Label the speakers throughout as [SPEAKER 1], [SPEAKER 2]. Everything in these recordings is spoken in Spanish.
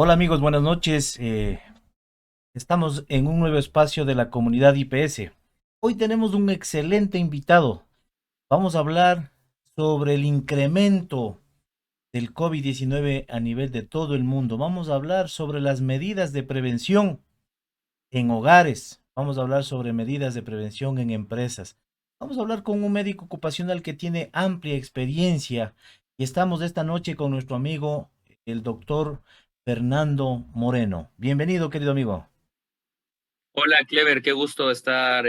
[SPEAKER 1] Hola amigos, buenas noches. Estamos en un nuevo espacio de la comunidad IPS. Hoy tenemos un excelente invitado. Vamos a hablar sobre el incremento del COVID-19 a nivel de todo el mundo. Vamos a hablar sobre las medidas de prevención en hogares. Vamos a hablar sobre medidas de prevención en empresas. Vamos a hablar con un médico ocupacional que tiene amplia experiencia y estamos esta noche con nuestro amigo, el doctor Fernando Moreno. Bienvenido, querido amigo.
[SPEAKER 2] Hola, Clever, qué gusto estar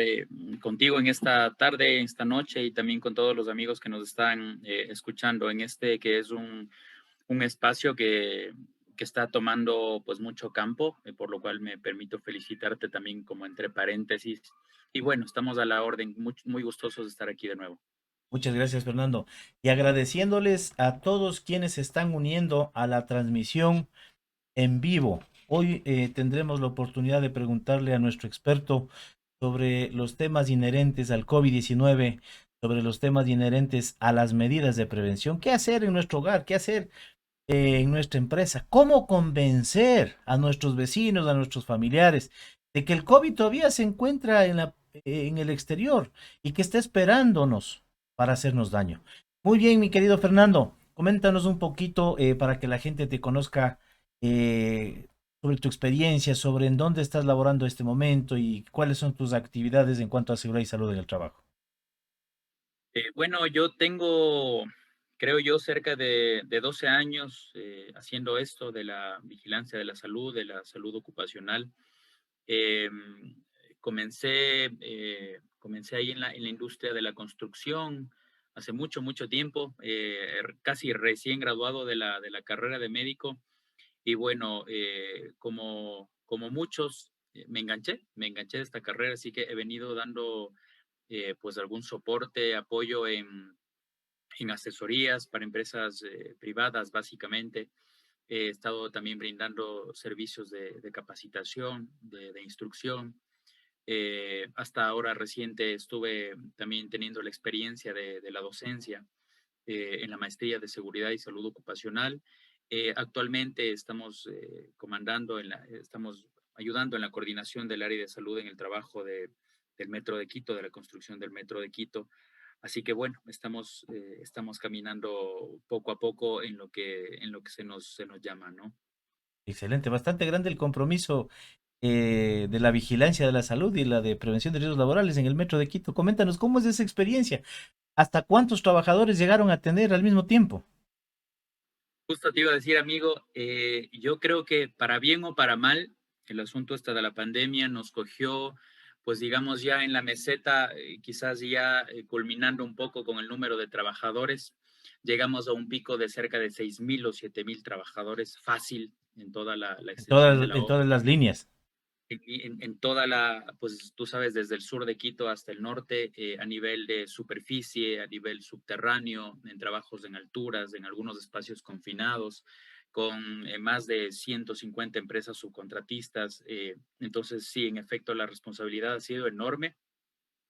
[SPEAKER 2] contigo en esta tarde, esta noche y también con todos los amigos que nos están escuchando en este que es un espacio que está tomando pues mucho campo, por lo cual me permito felicitarte también como entre paréntesis. Y bueno, estamos a la orden, muy gustosos de estar aquí de nuevo.
[SPEAKER 1] Muchas gracias, Fernando. Y agradeciéndoles a todos quienes se están uniendo a la transmisión en vivo. Hoy tendremos la oportunidad de preguntarle a nuestro experto sobre los temas inherentes al COVID-19, sobre los temas inherentes a las medidas de prevención. ¿Qué hacer en nuestro hogar? ¿Qué hacer en nuestra empresa? ¿Cómo convencer a nuestros vecinos, a nuestros familiares, de que el COVID todavía se encuentra en el exterior y que está esperándonos para hacernos daño? Muy bien, mi querido Fernando, coméntanos un poquito para que la gente te conozca eh, sobre tu experiencia, sobre en dónde estás laborando este momento y cuáles son tus actividades en cuanto a seguridad y salud en el trabajo.
[SPEAKER 2] Bueno, yo tengo, creo yo, cerca de 12 años haciendo esto de la vigilancia de la salud ocupacional. Eh, comencé ahí en la industria de la construcción hace mucho tiempo, casi recién graduado de la carrera de médico. Y bueno, como muchos, me enganché de esta carrera, así que he venido dando pues algún soporte, apoyo en asesorías para empresas privadas, básicamente. He estado también brindando servicios de capacitación, de instrucción. Hasta ahora reciente estuve también teniendo la experiencia de la docencia en la maestría de seguridad y salud ocupacional. Actualmente estamos estamos ayudando en la coordinación del área de salud en el trabajo del Metro de Quito, de la construcción del Metro de Quito. Así que bueno, estamos caminando poco a poco en lo que se nos llama, ¿no?
[SPEAKER 1] Excelente, bastante grande el compromiso de la vigilancia de la salud y la de prevención de riesgos laborales en el Metro de Quito. Coméntanos, ¿cómo es esa experiencia? ¿Hasta cuántos trabajadores llegaron a tener al mismo tiempo?
[SPEAKER 2] Justo te iba a decir, amigo, yo creo que para bien o para mal, el asunto esta de la pandemia nos cogió, pues digamos, ya en la meseta, quizás ya culminando un poco con el número de trabajadores. Llegamos a un pico de cerca de 6,000 o 7,000 trabajadores fácil en toda la extensión de la
[SPEAKER 1] En
[SPEAKER 2] obra
[SPEAKER 1] todas las líneas.
[SPEAKER 2] en toda pues tú sabes, desde el sur de Quito hasta el norte, a nivel de superficie, a nivel subterráneo, en trabajos en alturas, en algunos espacios confinados, con más de 150 empresas subcontratistas. Entonces, sí, en efecto, la responsabilidad ha sido enorme.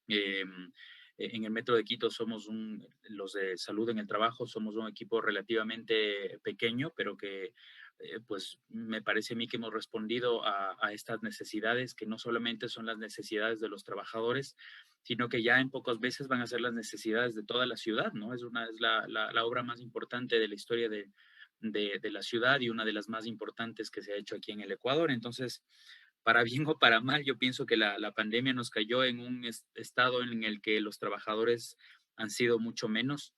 [SPEAKER 2] Eh, en el Metro de Quito los de salud en el trabajo somos un equipo relativamente pequeño, pero que pues me parece a mí que hemos respondido a estas necesidades, que no solamente son las necesidades de los trabajadores, sino que ya en pocos meses van a ser las necesidades de toda la ciudad, ¿no? Es la obra más importante de la historia de la ciudad y una de las más importantes que se ha hecho aquí en el Ecuador. Entonces, para bien o para mal, yo pienso que la pandemia nos cayó en un estado en el que los trabajadores han sido mucho menos.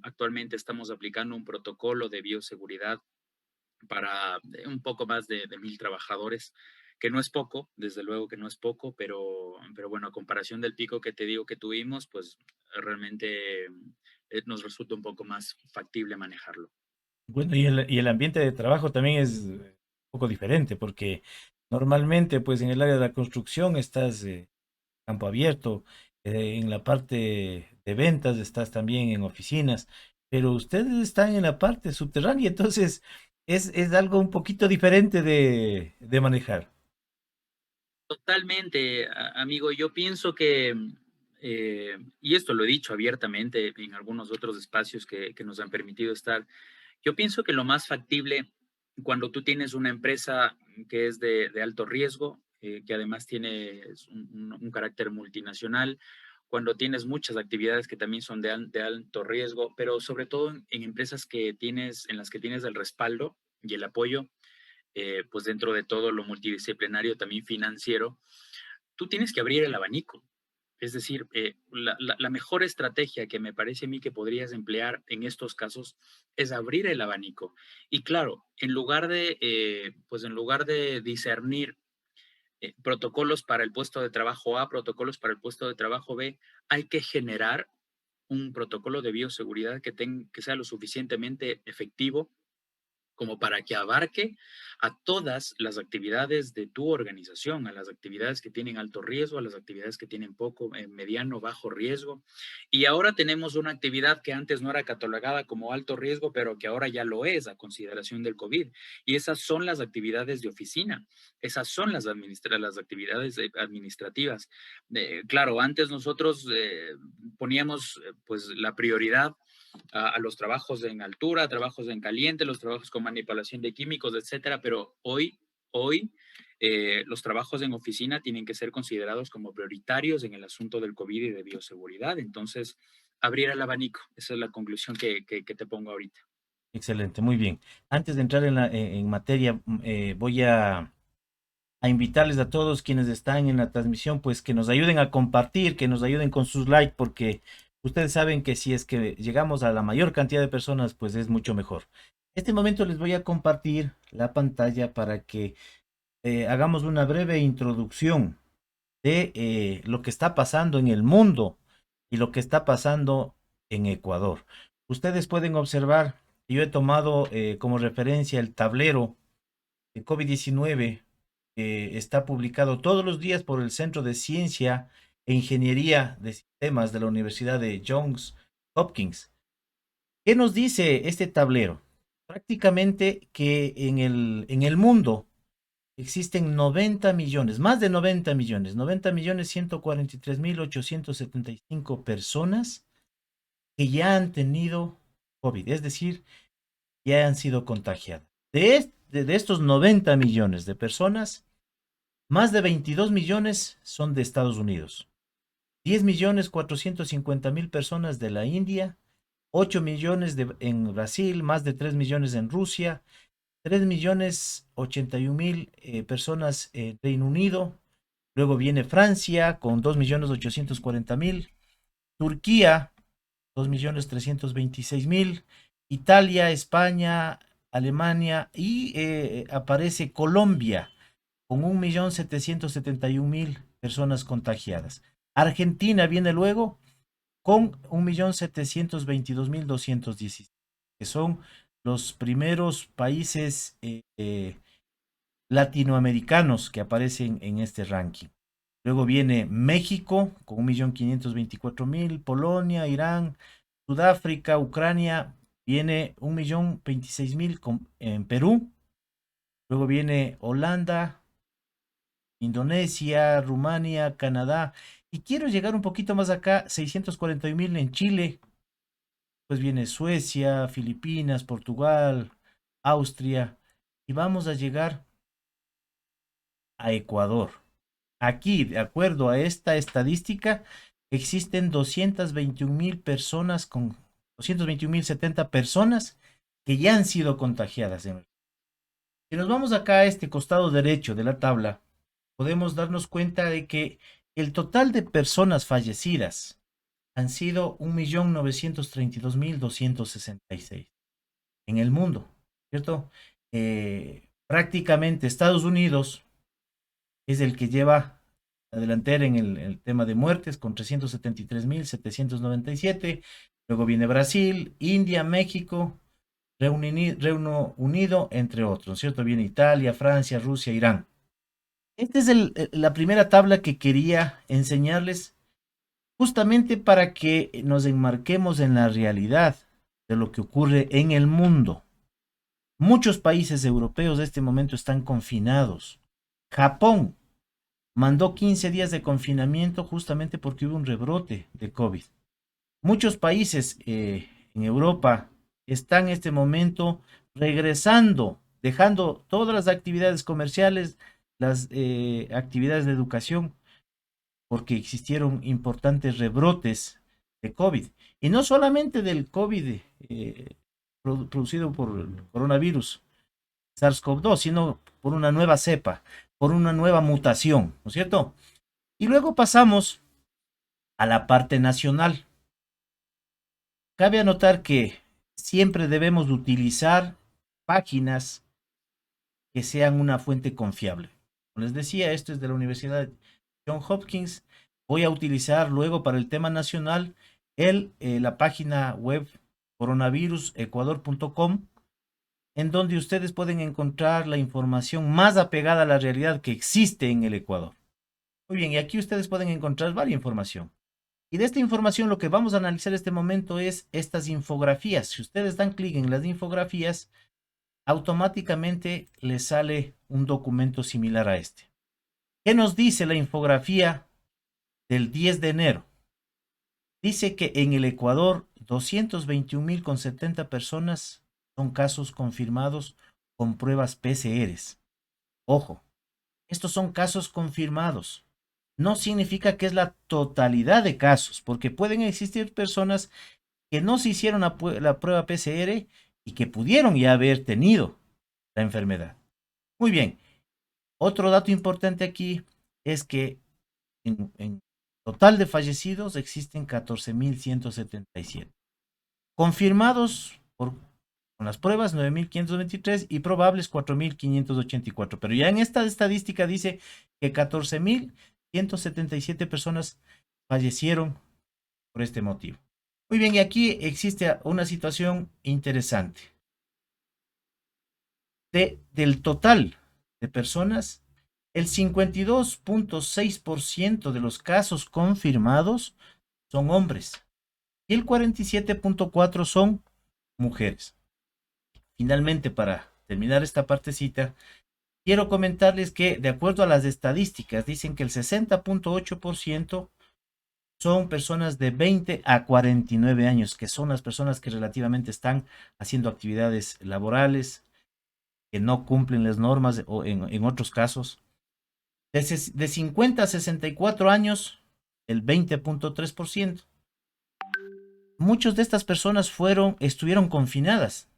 [SPEAKER 2] Actualmente estamos aplicando un protocolo de bioseguridad para un poco más de 1,000 trabajadores, que no es poco, desde luego que no es poco, pero bueno, a comparación del pico que te digo que tuvimos, pues realmente nos resulta un poco más factible manejarlo.
[SPEAKER 1] Bueno, y el ambiente de trabajo también es un poco diferente, porque normalmente, pues en el área de la construcción estás campo abierto, en la parte de ventas estás también en oficinas, pero ustedes están en la parte subterránea, entonces es algo un poquito diferente de manejar.
[SPEAKER 2] Totalmente, amigo. Yo pienso que, y esto lo he dicho abiertamente en algunos otros espacios que nos han permitido estar, yo pienso que lo más factible Cuando tú tienes una empresa que es de alto riesgo, que además tiene un carácter multinacional, cuando tienes muchas actividades que también son de alto riesgo, pero sobre todo en empresas en las que tienes el respaldo y el apoyo, pues dentro de todo lo multidisciplinario, también financiero, tú tienes que abrir el abanico. Es decir, la mejor estrategia que me parece a mí que podrías emplear en estos casos es abrir el abanico. Y claro, pues en lugar de discernir protocolos para el puesto de trabajo A, protocolos para el puesto de trabajo B, hay que generar un protocolo de bioseguridad que sea lo suficientemente efectivo como para que abarque a todas las actividades de tu organización, a las actividades que tienen alto riesgo, a las actividades que tienen poco, mediano, bajo riesgo. Y ahora tenemos una actividad que antes no era catalogada como alto riesgo, pero que ahora ya lo es a consideración del COVID. Y esas son las actividades de oficina, esas son las actividades administrativas. Claro, antes nosotros poníamos pues la prioridad a los trabajos en altura, trabajos en caliente, los trabajos con manipulación de químicos, etcétera, pero hoy los trabajos en oficina tienen que ser considerados como prioritarios en el asunto del COVID y de bioseguridad. Entonces, abrir el abanico, esa es la conclusión que te pongo ahorita.
[SPEAKER 1] Excelente, muy bien. Antes de entrar en materia, voy a invitarles a todos quienes están en la transmisión, pues que nos ayuden a compartir, que nos ayuden con sus likes, porque ustedes saben que si es que llegamos a la mayor cantidad de personas, pues es mucho mejor. En este momento les voy a compartir la pantalla para que hagamos una breve introducción de lo que está pasando en el mundo y lo que está pasando en Ecuador. Ustedes pueden observar, yo he tomado como referencia el tablero de COVID-19 está publicado todos los días por el Centro de Ciencia e Ingeniería de Sistemas de la Universidad de Johns Hopkins. ¿Qué nos dice este tablero? Prácticamente que en el mundo existen 90 millones, más de 90 millones 143.875 personas que ya han tenido COVID, es decir, ya han sido contagiadas. De estos 90 millones de personas, más de 22 millones son de Estados Unidos, 10 millones 450 mil personas de la India, 8 millones en Brasil, más de 3 millones en Rusia, 3 millones 81 mil personas en Reino Unido, luego viene Francia con 2 millones 840 mil, Turquía 2 millones 326 mil, Italia, España, Alemania y aparece Colombia con 1.771.000 personas contagiadas. Argentina viene luego con 1.722.216, que son los primeros países latinoamericanos que aparecen en este ranking. Luego viene México con 1.524.000, Polonia, Irán, Sudáfrica, Ucrania, viene 1.026.000 en Perú. Luego viene Holanda, Indonesia, Rumania, Canadá. Y quiero llegar un poquito más acá, 641.000 en Chile. Pues viene Suecia, Filipinas, Portugal, Austria. Y vamos a llegar a Ecuador. Aquí, de acuerdo a esta estadística, existen 221.000 personas con 221.070 personas que ya han sido contagiadas. Si nos vamos acá a este costado derecho de la tabla, podemos darnos cuenta de que el total de personas fallecidas han sido 1.932.266 en el mundo, ¿cierto? Prácticamente Estados Unidos es el que lleva la delantera en el tema de muertes con 373.797. Luego viene Brasil, India, México, Reino Unido, entre otros, ¿cierto? Viene Italia, Francia, Rusia, Irán. Esta es la primera tabla que quería enseñarles justamente para que nos enmarquemos en la realidad de lo que ocurre en el mundo. Muchos países europeos de este momento están confinados. Japón mandó 15 días de confinamiento justamente porque hubo un rebrote de COVID. Muchos países en Europa están en este momento regresando dejando todas las actividades comerciales, las actividades de educación, porque existieron importantes rebrotes de COVID. Y no solamente del COVID producido por el coronavirus SARS-CoV-2, sino por una nueva cepa, por una nueva mutación, ¿no es cierto? Y luego pasamos a la parte nacional. Cabe anotar que siempre debemos utilizar páginas que sean una fuente confiable. Como les decía, esto es de la Universidad John Hopkins. Voy a utilizar luego para el tema nacional la página web coronavirusecuador.com, en donde ustedes pueden encontrar la información más apegada a la realidad que existe en el Ecuador. Muy bien, y aquí ustedes pueden encontrar varias información. Y de esta información lo que vamos a analizar en este momento es estas infografías. Si ustedes dan clic en las infografías, automáticamente les sale un documento similar a este. ¿Qué nos dice la infografía del 10 de enero? Dice que en el Ecuador 221.070 personas son casos confirmados con pruebas PCRs. Ojo, estos son casos confirmados. No significa que es la totalidad de casos, porque pueden existir personas que no se hicieron la prueba PCR y que pudieron ya haber tenido la enfermedad. Muy bien, otro dato importante aquí es que en total de fallecidos existen 14.177. Confirmados con las pruebas 9.523 y probables 4.584. Pero ya en esta estadística dice que 14.177 personas fallecieron por este motivo. Muy bien, y aquí existe una situación interesante. Del total de personas, el 52.6% de los casos confirmados son hombres y el 47.4% son mujeres. Finalmente, para terminar esta partecita, quiero comentarles que de acuerdo a las estadísticas, dicen que el 60.8% son personas de 20 a 49 años, que son las personas que relativamente están haciendo actividades laborales, que no cumplen las normas o en otros casos. De 50 a 64 años, el 20.3%. Muchas de estas personas estuvieron confinadas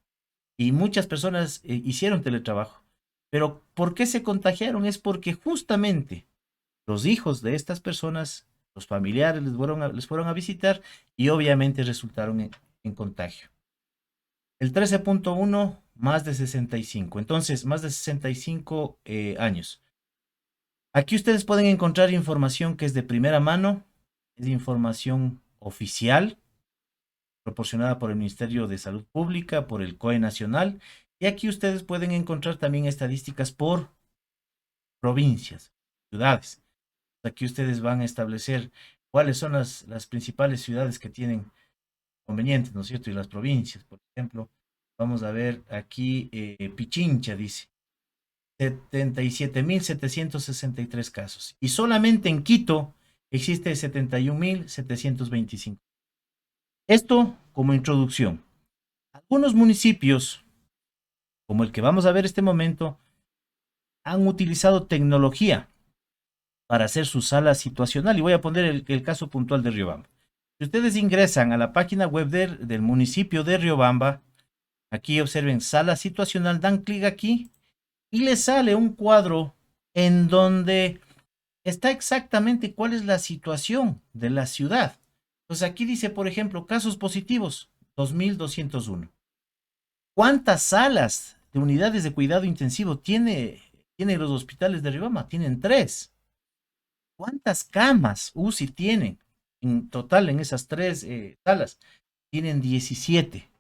[SPEAKER 1] y muchas personas hicieron teletrabajo. Pero ¿por qué se contagiaron? Es porque justamente los hijos de estas personas, los familiares les fueron a visitar y obviamente resultaron en contagio. El 13.1, más de 65. Entonces, más de 65 años. Aquí ustedes pueden encontrar información que es de primera mano, es información oficial, proporcionada por el Ministerio de Salud Pública, por el COE Nacional, y aquí ustedes pueden encontrar también estadísticas por provincias, ciudades. Aquí ustedes van a establecer cuáles son las principales ciudades que tienen convenientes, ¿no es cierto? Y las provincias, por ejemplo, vamos a ver aquí Pichincha, dice. 77.763 casos. Y solamente en Quito existe 71.725. Esto como introducción. Algunos municipios, como el que vamos a ver este momento, han utilizado tecnología para hacer su sala situacional. Y voy a poner el caso puntual de Riobamba. Si ustedes ingresan a la página web del municipio de Riobamba, aquí observen sala situacional, dan clic aquí y les sale un cuadro en donde está exactamente cuál es la situación de la ciudad. Entonces aquí dice, por ejemplo, casos positivos, 2.201. ¿Cuántas salas de unidades de cuidado intensivo tiene los hospitales de Riobamba? Tienen 3. ¿Cuántas camas UCI tienen en total en esas 3 salas? Tienen 17.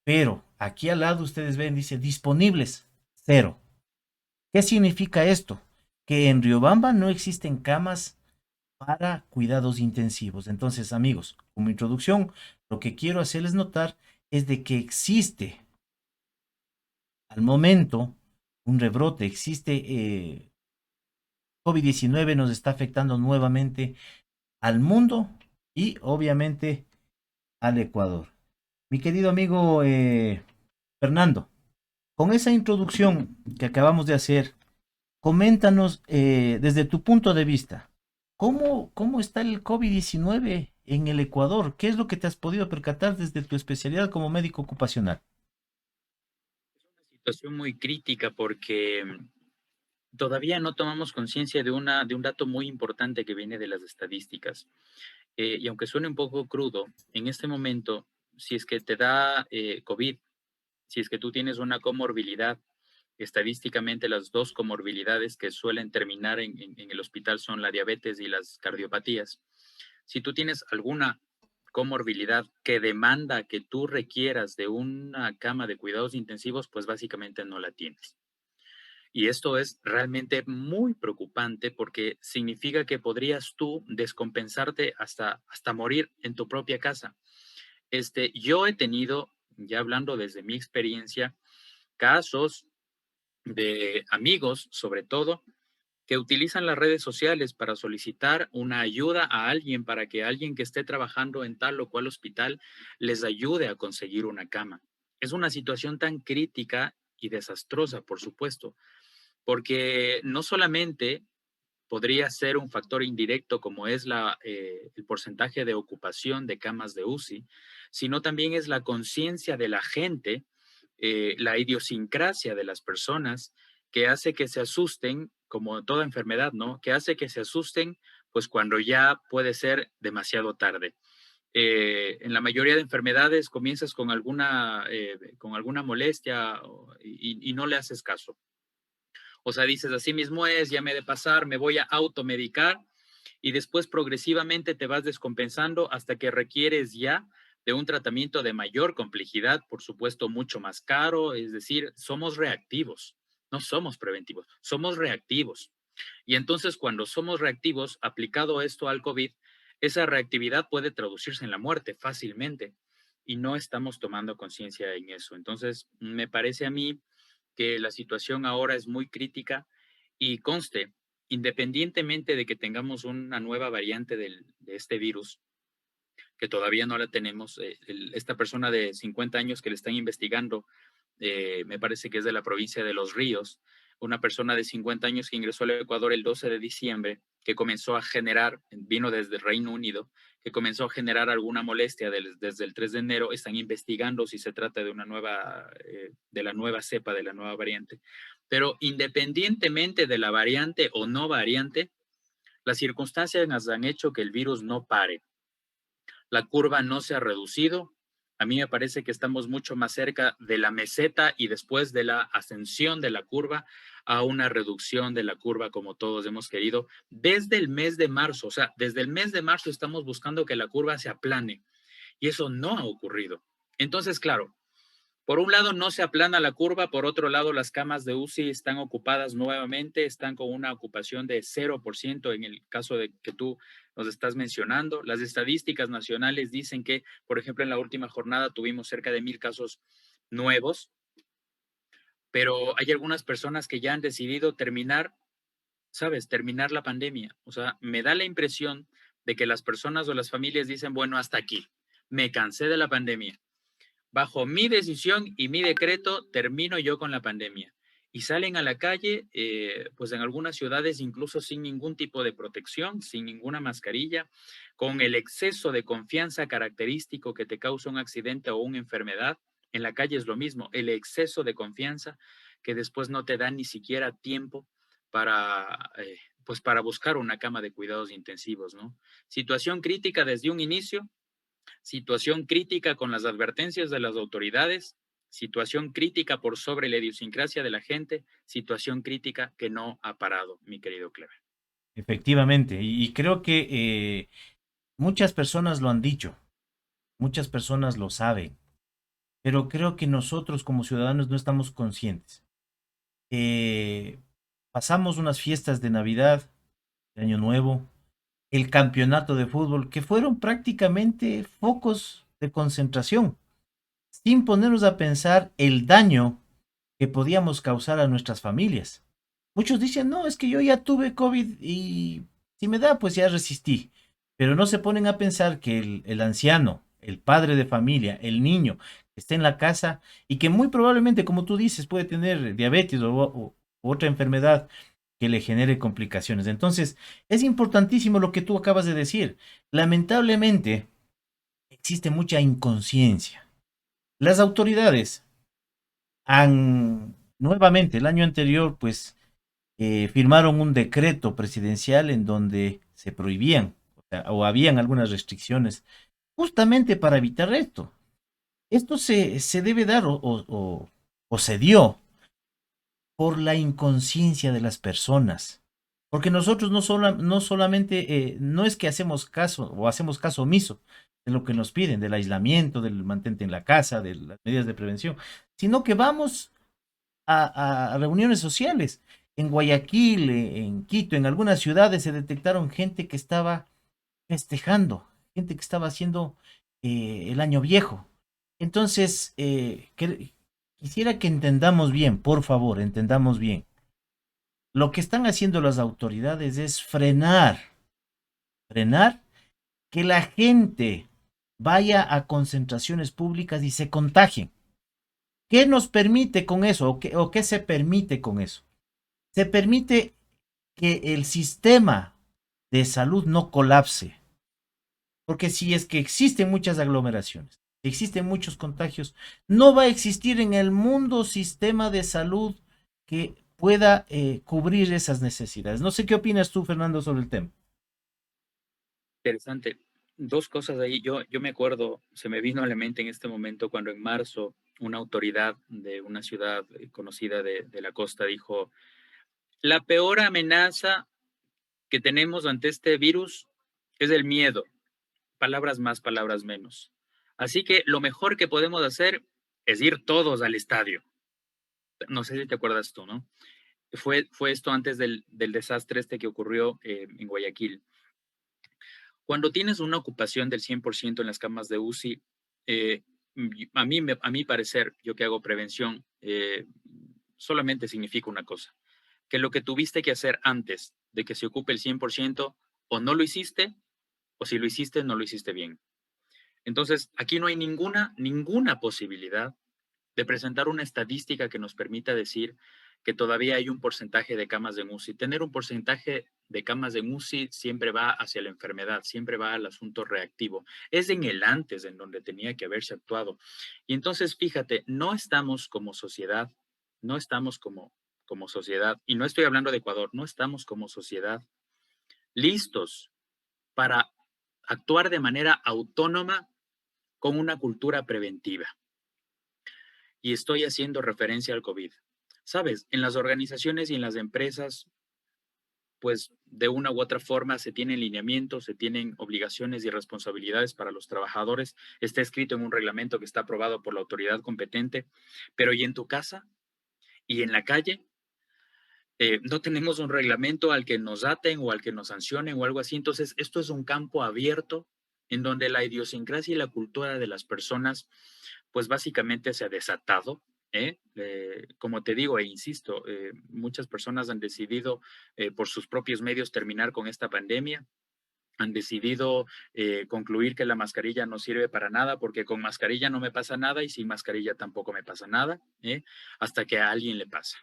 [SPEAKER 1] Pero aquí al lado ustedes ven, dice disponibles, 0. ¿Qué significa esto? Que en Riobamba no existen camas para cuidados intensivos. Entonces, amigos, como introducción, lo que quiero hacerles notar es de que existe al momento un rebrote, existe COVID-19 nos está afectando nuevamente al mundo y obviamente al Ecuador. Mi querido amigo Fernando, Con esa introducción que acabamos de hacer, coméntanos desde tu punto de vista, ¿cómo está el COVID-19 en el Ecuador? ¿Qué es lo que te has podido percatar desde tu especialidad como médico ocupacional?
[SPEAKER 2] Es una situación muy crítica porque todavía no tomamos conciencia de un dato muy importante que viene de las estadísticas. Y aunque suene un poco crudo, en este momento, si es que te da COVID, si es que tú tienes una comorbilidad, estadísticamente las dos comorbilidades que suelen terminar en el hospital son la diabetes y las cardiopatías. Si tú tienes alguna comorbilidad que demanda que tú requieras de una cama de cuidados intensivos, pues básicamente no la tienes. Y esto es realmente muy preocupante porque significa que podrías tú descompensarte hasta morir en tu propia casa. Yo he tenido, ya hablando desde mi experiencia, casos de amigos, sobre todo, que utilizan las redes sociales para solicitar una ayuda a alguien para que alguien que esté trabajando en tal o cual hospital les ayude a conseguir una cama. Es una situación tan crítica y desastrosa, por supuesto, porque no solamente podría ser un factor indirecto como es el porcentaje de ocupación de camas de UCI, sino también es la conciencia de la gente, la idiosincrasia de las personas que hace que se asusten, como toda enfermedad, ¿no? Que hace que se asusten, pues cuando ya puede ser demasiado tarde. En la mayoría de enfermedades comienzas con alguna molestia y no le haces caso. O sea, dices, así mismo es, ya me he de pasar, me voy a automedicar y después progresivamente te vas descompensando hasta que requieres ya de un tratamiento de mayor complejidad, por supuesto, mucho más caro. Es decir, somos reactivos, no somos preventivos, somos reactivos. Y entonces cuando somos reactivos, aplicado esto al COVID, esa reactividad puede traducirse en la muerte fácilmente y no estamos tomando conciencia en eso. Entonces, me parece a mí que la situación ahora es muy crítica y conste, independientemente de que tengamos una nueva variante de este virus, que todavía no la tenemos, esta persona de 50 años que le están investigando, me parece que es de la provincia de Los Ríos, una persona de 50 años que ingresó al Ecuador el 12 de diciembre, que comenzó a generar, vino desde el Reino Unido, que comenzó a generar alguna molestia desde el 3 de enero, están investigando si se trata de una nueva, de la nueva cepa, de la nueva variante. Pero independientemente de la variante o no variante, las circunstancias nos han hecho que el virus no pare. La curva no se ha reducido. A mí me parece que estamos mucho más cerca de la meseta y después de la ascensión de la curva a una reducción de la curva como todos hemos querido desde el mes de marzo. O sea, desde el mes de marzo estamos buscando que la curva se aplane y eso no ha ocurrido. Entonces, claro, por un lado no se aplana la curva, por otro lado las camas de UCI están ocupadas nuevamente, están con una ocupación de 0% en el caso de que tú nos estás mencionando. Las estadísticas nacionales dicen que, por ejemplo, en la última jornada tuvimos cerca de 1,000 casos nuevos, pero hay algunas personas que ya han decidido terminar, ¿sabes? Terminar la pandemia. O sea, me da la impresión de que las personas o las familias dicen, bueno, hasta aquí, me cansé de la pandemia. Bajo mi decisión y mi decreto, termino yo con la pandemia. Y salen a la calle, pues en algunas ciudades incluso sin ningún tipo de protección, sin ninguna mascarilla, con el exceso de confianza característico que te causa un accidente o una enfermedad. En la calle es lo mismo, el exceso de confianza que después no te da ni siquiera tiempo para, pues para buscar una cama de cuidados intensivos, ¿no? Situación crítica desde un inicio, situación crítica con las advertencias de las autoridades, situación crítica por sobre la idiosincrasia de la gente, situación crítica que no ha parado, mi querido Clever.
[SPEAKER 1] Efectivamente, y creo que muchas personas lo han dicho, muchas personas lo saben, pero creo que nosotros como ciudadanos no estamos conscientes. Eh, Pasamos unas fiestas de Navidad, de Año Nuevo, el campeonato de fútbol, que fueron prácticamente focos de concentración, sin ponernos a pensar el daño que podíamos causar a nuestras familias. Muchos dicen, no, es que yo ya tuve COVID y si me da, pues ya resistí. Pero no se ponen a pensar que el anciano, el padre de familia, el niño que está en la casa y que muy probablemente, como tú dices, puede tener diabetes u otra enfermedad que le genere complicaciones. Entonces, es importantísimo lo que tú acabas de decir. Lamentablemente, existe mucha inconsciencia. Las autoridades han, nuevamente, el año anterior, pues, firmaron un decreto presidencial en donde se prohibían o habían algunas restricciones justamente para evitar esto. Esto se debe dar o se dio por la inconsciencia de las personas. Porque nosotros no solamente, no es que hacemos caso o hacemos caso omiso de lo que nos piden, del aislamiento, del mantente en la casa, de las medidas de prevención, sino que vamos a reuniones sociales. En Guayaquil, en Quito, en algunas ciudades se detectaron gente que estaba festejando, gente que estaba haciendo el año viejo. Entonces, quisiera que entendamos bien, por favor, entendamos bien. Lo que están haciendo las autoridades es frenar que la gente vaya a concentraciones públicas y se contagien. ¿Qué nos permite con eso? O qué se permite con eso? Se permite que el sistema de salud no colapse. Porque si es que existen muchas aglomeraciones, existen muchos contagios, no va a existir en el mundo sistema de salud que pueda cubrir esas necesidades. No sé qué opinas tú, Fernando, sobre el tema.
[SPEAKER 2] Interesante. Dos cosas ahí. Yo me acuerdo, se me vino a la mente en este momento cuando en marzo una autoridad de una ciudad conocida de la costa dijo, la peor amenaza que tenemos ante este virus es el miedo. Palabras más, palabras menos. Así que lo mejor que podemos hacer es ir todos al estadio. No sé si te acuerdas tú, ¿no? Fue esto antes del desastre este que ocurrió en Guayaquil. Cuando tienes una ocupación del 100% en las camas de UCI, a mi parecer, yo que hago prevención, solamente significa una cosa, que lo que tuviste que hacer antes de que se ocupe el 100%, o no lo hiciste, o si lo hiciste, no lo hiciste bien. Entonces, aquí no hay ninguna posibilidad de presentar una estadística que nos permita decir que todavía hay un porcentaje de camas de UCI. Tener un porcentaje de camas de UCI siempre va hacia la enfermedad, siempre va al asunto reactivo. Es en el antes en donde tenía que haberse actuado. Y entonces, fíjate, no estamos como sociedad, no estamos como sociedad, y no estoy hablando de Ecuador, no estamos como sociedad listos para actuar de manera autónoma con una cultura preventiva. Y estoy haciendo referencia al COVID. Sabes, en las organizaciones y en las empresas, pues de una u otra forma se tienen lineamientos, se tienen obligaciones y responsabilidades para los trabajadores. Está escrito en un reglamento que está aprobado por la autoridad competente, pero ¿y en tu casa? ¿Y en la calle? No tenemos un reglamento al que nos aten o al que nos sancionen o algo así. Entonces, esto es un campo abierto en donde la idiosincrasia y la cultura de las personas, pues básicamente se ha desatado. Como te digo e insisto, muchas personas han decidido por sus propios medios terminar con esta pandemia, han decidido concluir que la mascarilla no sirve para nada porque con mascarilla no me pasa nada y sin mascarilla tampoco me pasa nada, hasta que a alguien le pasa.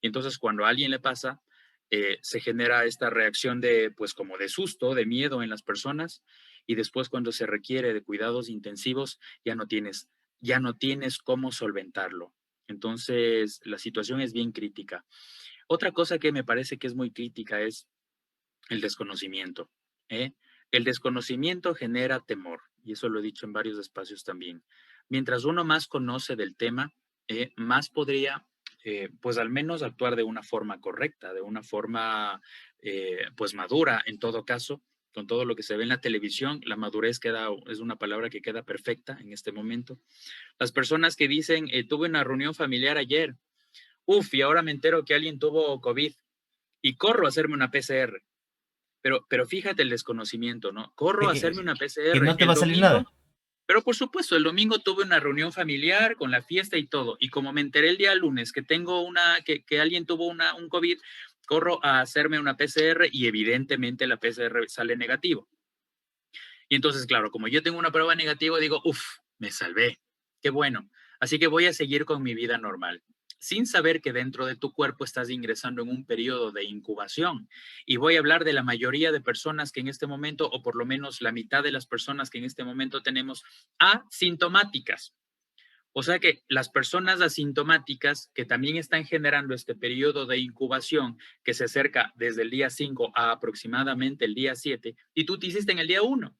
[SPEAKER 2] Y entonces cuando a alguien le pasa, se genera esta reacción de, pues como de susto, de miedo en las personas, y después cuando se requiere de cuidados intensivos, ya no tienes cómo solventarlo. Entonces, la situación es bien crítica. Otra cosa que me parece que es muy crítica es el desconocimiento. ¿eh? El desconocimiento genera temor, y eso lo he dicho en varios espacios también. Mientras uno más conoce del tema, más podría, pues al menos actuar de una forma correcta, de una forma, pues madura en todo caso. Con todo lo que se ve en la televisión, la madurez es una palabra que queda perfecta en este momento. Las personas que dicen, tuve una reunión familiar ayer, y ahora me entero que alguien tuvo COVID y corro a hacerme una PCR. Pero fíjate el desconocimiento, ¿no? Corro a hacerme una
[SPEAKER 1] Que
[SPEAKER 2] PCR
[SPEAKER 1] no te va
[SPEAKER 2] el
[SPEAKER 1] a salir
[SPEAKER 2] domingo,
[SPEAKER 1] nada.
[SPEAKER 2] pero por supuesto, el domingo tuve una reunión familiar con la fiesta y todo. Y como me enteré el día lunes que alguien tuvo un COVID, corro a hacerme una PCR y evidentemente la PCR sale negativo. Y entonces, claro, como yo tengo una prueba negativa, digo, uff, me salvé, qué bueno. Así que voy a seguir con mi vida normal, sin saber que dentro de tu cuerpo estás ingresando en un periodo de incubación. Y voy a hablar de la mayoría de personas que en este momento, o por lo menos la mitad de las personas que en este momento tenemos asintomáticas. O sea que las personas asintomáticas que también están generando este periodo de incubación que se acerca desde el día 5 a aproximadamente el día 7 y tú te hiciste en el día 1.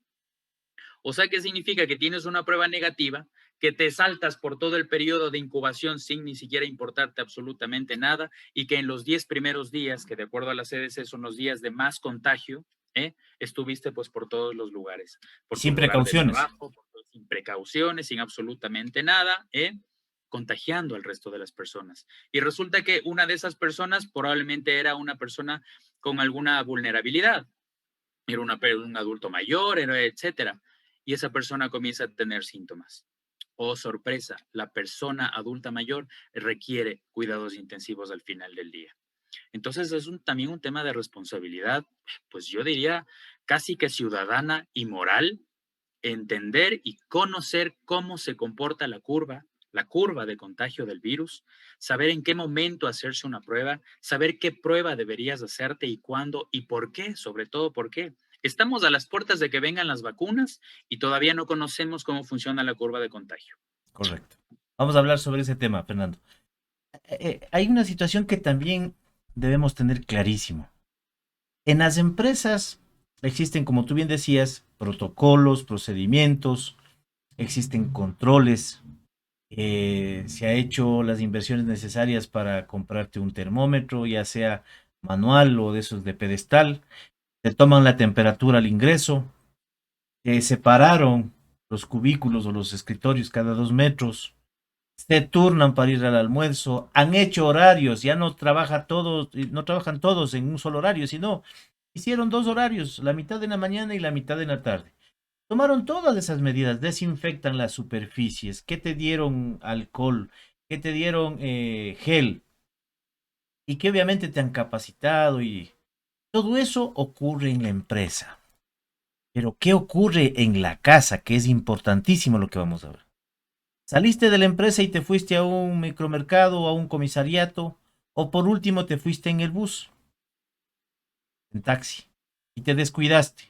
[SPEAKER 2] O sea que significa que tienes una prueba negativa, que te saltas por todo el periodo de incubación sin ni siquiera importarte absolutamente nada y que en los 10 primeros días, que de acuerdo a la CDC son los días de más contagio, estuviste pues por todos los lugares, por tu
[SPEAKER 1] Sin
[SPEAKER 2] lugar de
[SPEAKER 1] precauciones.
[SPEAKER 2] trabajo, sin precauciones, sin absolutamente nada, contagiando al resto de las personas. Y resulta que una de esas personas probablemente era una persona con alguna vulnerabilidad, era un adulto mayor, etcétera. Y esa persona comienza a tener síntomas. Oh, sorpresa, la persona adulta mayor requiere cuidados intensivos al final del día. Entonces es también un tema de responsabilidad, pues yo diría casi que ciudadana y moral, entender y conocer cómo se comporta la curva de contagio del virus, saber en qué momento hacerse una prueba, saber qué prueba deberías hacerte y cuándo y por qué, sobre todo por qué. Estamos a las puertas de que vengan las vacunas y todavía no conocemos cómo funciona la curva de contagio.
[SPEAKER 1] Correcto. Vamos a hablar sobre ese tema, Fernando. Hay una situación que también debemos tener clarísimo. En las empresas existen, como tú bien decías, protocolos, procedimientos, existen controles, se ha hecho las inversiones necesarias para comprarte un termómetro, ya sea manual o de esos de pedestal, te toman la temperatura al ingreso, separaron los cubículos o los escritorios cada 2 metros, se turnan para ir al almuerzo, han hecho horarios, ya no trabajan todos en un solo horario, sino hicieron 2 horarios, la mitad en la mañana y la mitad en la tarde. Tomaron todas esas medidas, desinfectan las superficies, que te dieron alcohol, que te dieron gel y que obviamente te han capacitado y todo eso ocurre en la empresa. Pero ¿qué ocurre en la casa? Que es importantísimo lo que vamos a ver. Saliste de la empresa y te fuiste a un micromercado o a un comisariato, o por último te fuiste en el bus, en taxi, y te descuidaste.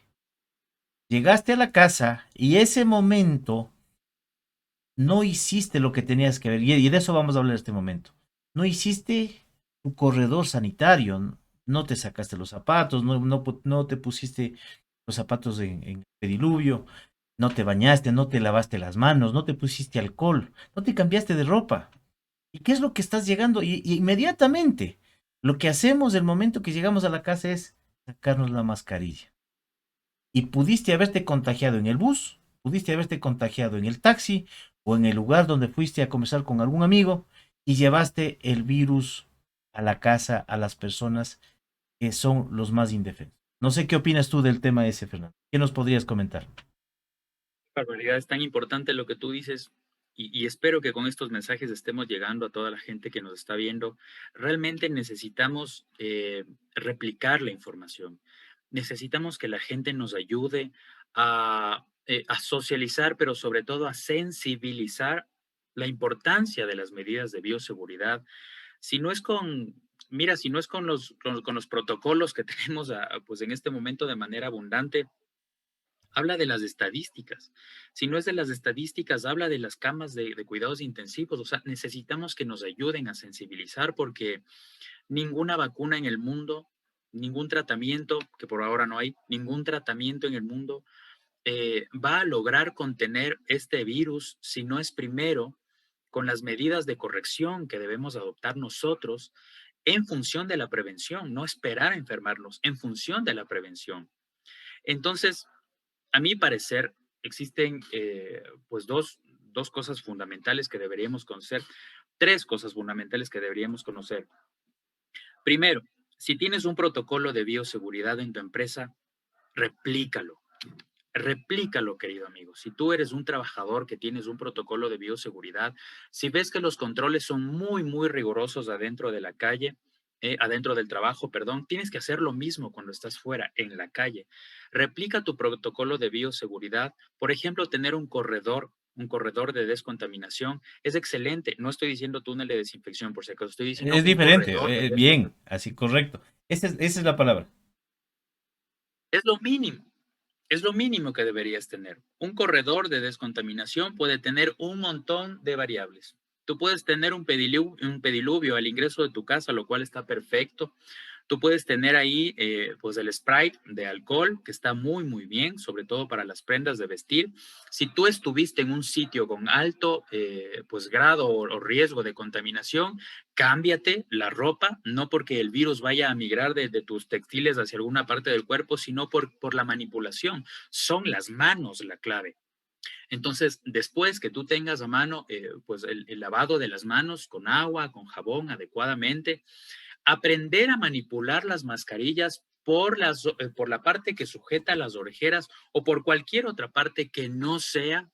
[SPEAKER 1] Llegaste a la casa y ese momento no hiciste lo que tenías que ver, y de eso vamos a hablar en este momento. No hiciste tu corredor sanitario, no te sacaste los zapatos, no te pusiste los zapatos en pediluvio, no te bañaste, no te lavaste las manos, no te pusiste alcohol, no te cambiaste de ropa. ¿Y qué es lo que estás llegando? Y inmediatamente, lo que hacemos el momento que llegamos a la casa es sacarnos la mascarilla. Y pudiste haberte contagiado en el bus, pudiste haberte contagiado en el taxi o en el lugar donde fuiste a conversar con algún amigo y llevaste el virus a la casa, a las personas que son los más indefensos. No sé qué opinas tú del tema ese, Fernando. ¿Qué nos podrías comentar?
[SPEAKER 2] Barbaridad, es tan importante lo que tú dices y espero que con estos mensajes estemos llegando a toda la gente que nos está viendo. Realmente necesitamos replicar la información. Necesitamos que la gente nos ayude a socializar, pero sobre todo a sensibilizar la importancia de las medidas de bioseguridad. Si no es con, mira, si no es con los protocolos que tenemos pues en este momento de manera abundante, habla de las estadísticas. Si no es de las estadísticas, habla de las camas de cuidados intensivos. O sea, necesitamos que nos ayuden a sensibilizar porque ninguna vacuna en el mundo, ningún tratamiento, que por ahora no hay, ningún tratamiento en el mundo va a lograr contener este virus si no es primero con las medidas de corrección que debemos adoptar nosotros en función de la prevención, no esperar a enfermarnos, en función de la prevención. Entonces, a mi parecer, existen pues dos cosas fundamentales que deberíamos conocer, tres cosas fundamentales que deberíamos conocer. Primero, si tienes un protocolo de bioseguridad en tu empresa, replícalo. Replícalo, querido amigo. Si tú eres un trabajador que tienes un protocolo de bioseguridad, si ves que los controles son muy, muy rigurosos adentro de la calle, adentro del trabajo, perdón, tienes que hacer lo mismo cuando estás fuera, en la calle. Replica tu protocolo de bioseguridad. Por ejemplo, tener un corredor de descontaminación es excelente. No estoy diciendo túnel de desinfección, por si acaso, estoy diciendo
[SPEAKER 1] Es
[SPEAKER 2] un
[SPEAKER 1] diferente,
[SPEAKER 2] corredor de
[SPEAKER 1] bien,
[SPEAKER 2] descontaminación.
[SPEAKER 1] así correcto. Esa es la palabra.
[SPEAKER 2] Es lo mínimo. Es lo mínimo que deberías tener. Un corredor de descontaminación puede tener un montón de variables. Tú puedes tener un pediluvio al ingreso de tu casa, lo cual está perfecto. Tú puedes tener ahí pues el Sprite de alcohol, que está muy, muy bien, sobre todo para las prendas de vestir. Si tú estuviste en un sitio con alto pues grado o riesgo de contaminación, cámbiate la ropa, no porque el virus vaya a migrar de tus textiles hacia alguna parte del cuerpo, sino por la manipulación. Son las manos la clave. Entonces, después que tú tengas a mano pues el lavado de las manos con agua, con jabón adecuadamente, aprender a manipular las mascarillas por la parte que sujeta las orejeras o por cualquier otra parte que no sea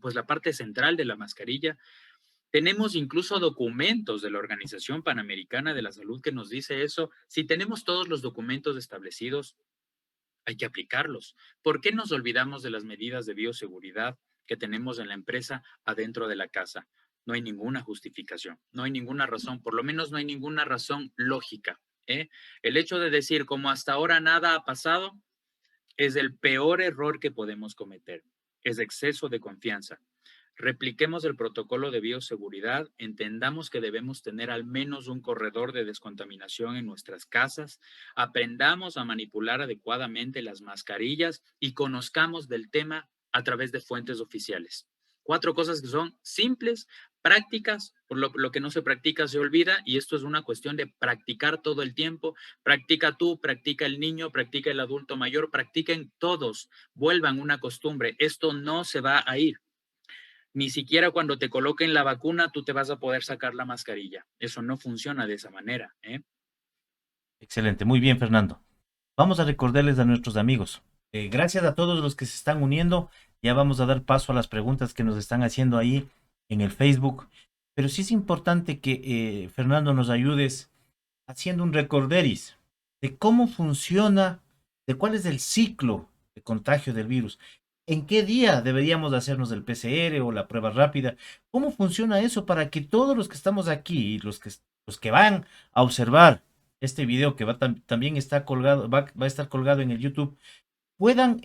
[SPEAKER 2] pues la parte central de la mascarilla. Tenemos incluso documentos de la Organización Panamericana de la Salud que nos dice eso. Si tenemos todos los documentos establecidos, hay que aplicarlos. ¿Por qué nos olvidamos de las medidas de bioseguridad que tenemos en la empresa adentro de la casa? No hay ninguna justificación, no hay ninguna razón, por lo menos no hay ninguna razón lógica. El hecho de decir como hasta ahora nada ha pasado es el peor error que podemos cometer. Es exceso de confianza. Repliquemos el protocolo de bioseguridad, entendamos que debemos tener al menos un corredor de descontaminación en nuestras casas, aprendamos a manipular adecuadamente las mascarillas y conozcamos del tema a través de fuentes oficiales. 4 cosas que son simples, prácticas, por lo que no se practica se olvida, y esto es una cuestión de practicar todo el tiempo. Practica tú, practica el niño, practica el adulto mayor, practiquen todos, vuelvan una costumbre. Esto no se va a ir. Ni siquiera cuando te coloquen la vacuna tú te vas a poder sacar la mascarilla. Eso no funciona de esa manera, ¿eh?
[SPEAKER 1] Excelente, muy bien, Fernando. Vamos a recordarles a nuestros amigos. Gracias a todos los que se están uniendo. Ya vamos a dar paso a las preguntas que nos están haciendo ahí en el Facebook. Pero sí es importante que Fernando nos ayudes haciendo un recorderis de cómo funciona, de cuál es el ciclo de contagio del virus. ¿En qué día deberíamos hacernos el PCR o la prueba rápida? ¿Cómo funciona eso para que todos los que estamos aquí y los que van a observar este video que también está colgado, va a estar colgado en el YouTube, puedan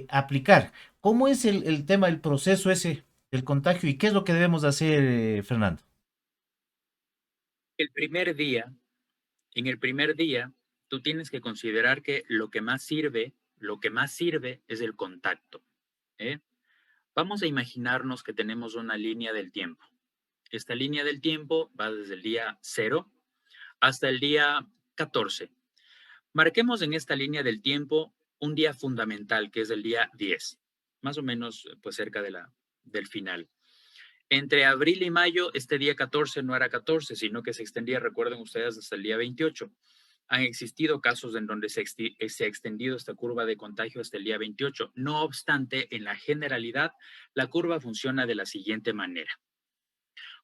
[SPEAKER 1] aplicar? ¿Cómo es el tema, el proceso ese del contagio y qué es lo que debemos hacer, Fernando?
[SPEAKER 2] El primer día, en el primer día, tú tienes que considerar que lo que más sirve es el contacto, ¿eh? Vamos a imaginarnos que tenemos una línea del tiempo. Esta línea del tiempo va desde el día 0 hasta el día 14. Marquemos en esta línea del tiempo un día fundamental, que es el día 10, más o menos pues cerca del final. Entre abril y mayo, este día 14 no era 14, sino que se extendía, recuerden ustedes, hasta el día 28. Han existido casos en donde se ha extendido esta curva de contagio hasta el día 28. No obstante, en la generalidad, la curva funciona de la siguiente manera.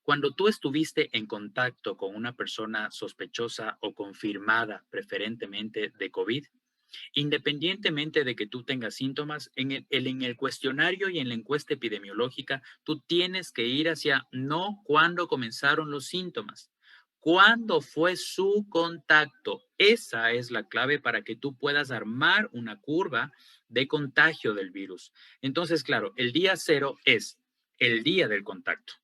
[SPEAKER 2] Cuando tú estuviste en contacto con una persona sospechosa o confirmada, preferentemente de COVID, independientemente de que tú tengas síntomas, en el cuestionario y en la encuesta epidemiológica, tú tienes que ir hacia no cuándo comenzaron los síntomas, cuándo fue su contacto. Esa es la clave para que tú puedas armar una curva de contagio del virus. Entonces, claro, el día 0 es el día del contacto.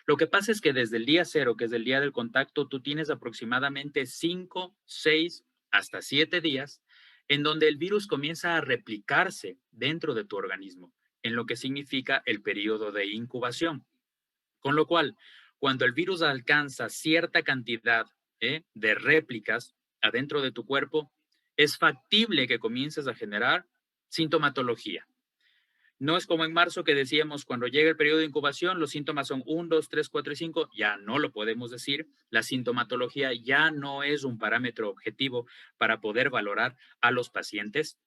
[SPEAKER 2] Lo que pasa es que desde el día 0, que es el día del contacto, tú tienes aproximadamente 5, 6, hasta 7 días en donde el virus comienza a replicarse dentro de tu organismo, en lo que significa el periodo de incubación. Con lo cual, cuando el virus alcanza cierta cantidad de réplicas adentro de tu cuerpo, es factible que comiences a generar sintomatología. No es como en marzo que decíamos, cuando llega el periodo de incubación, los síntomas son 1, 2, 3, 4 y 5. Ya no lo podemos decir. La sintomatología ya no es un parámetro objetivo para poder valorar a los pacientes,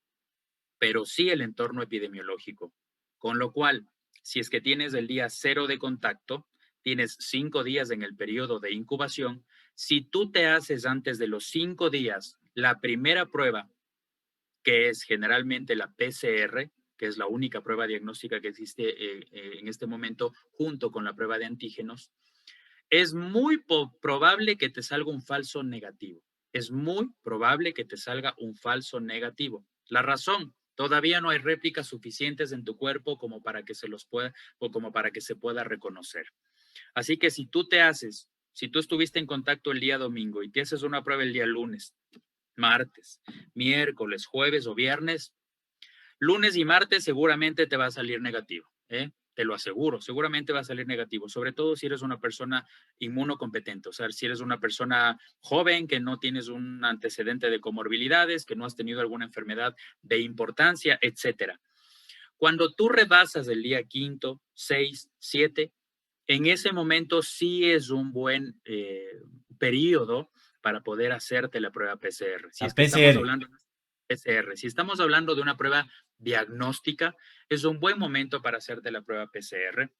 [SPEAKER 2] pero sí el entorno epidemiológico. Con lo cual, si es que tienes el día 0 de contacto, tienes 5 días en el periodo de incubación, Si tú te haces antes de los 5 días la primera prueba, que es generalmente la PCR, que es la única prueba diagnóstica que existe en este momento, junto con la prueba de antígenos, es muy probable que te salga un falso negativo. Es muy probable que te salga un falso negativo. La razón, todavía no hay réplicas suficientes en tu cuerpo como para que se los pueda o como para que se pueda reconocer. Así que si tú estuviste en contacto el día domingo y te haces una prueba el día lunes, martes, miércoles, jueves o viernes, lunes y martes seguramente te va a salir negativo, ¿eh? Te lo aseguro, seguramente va a salir negativo, sobre todo si eres una persona inmunocompetente, o sea, si eres una persona joven, que no tienes un antecedente de comorbilidades, que no has tenido alguna enfermedad de importancia, etcétera. Cuando tú rebasas el día quinto, 6, 7, en ese momento sí es un buen periodo para poder hacerte la prueba PCR. Si
[SPEAKER 1] La
[SPEAKER 2] es que estamos
[SPEAKER 1] PCR.
[SPEAKER 2] hablando de PCR, si estamos hablando de una prueba diagnóstica, es un buen momento para hacerte la prueba PCR.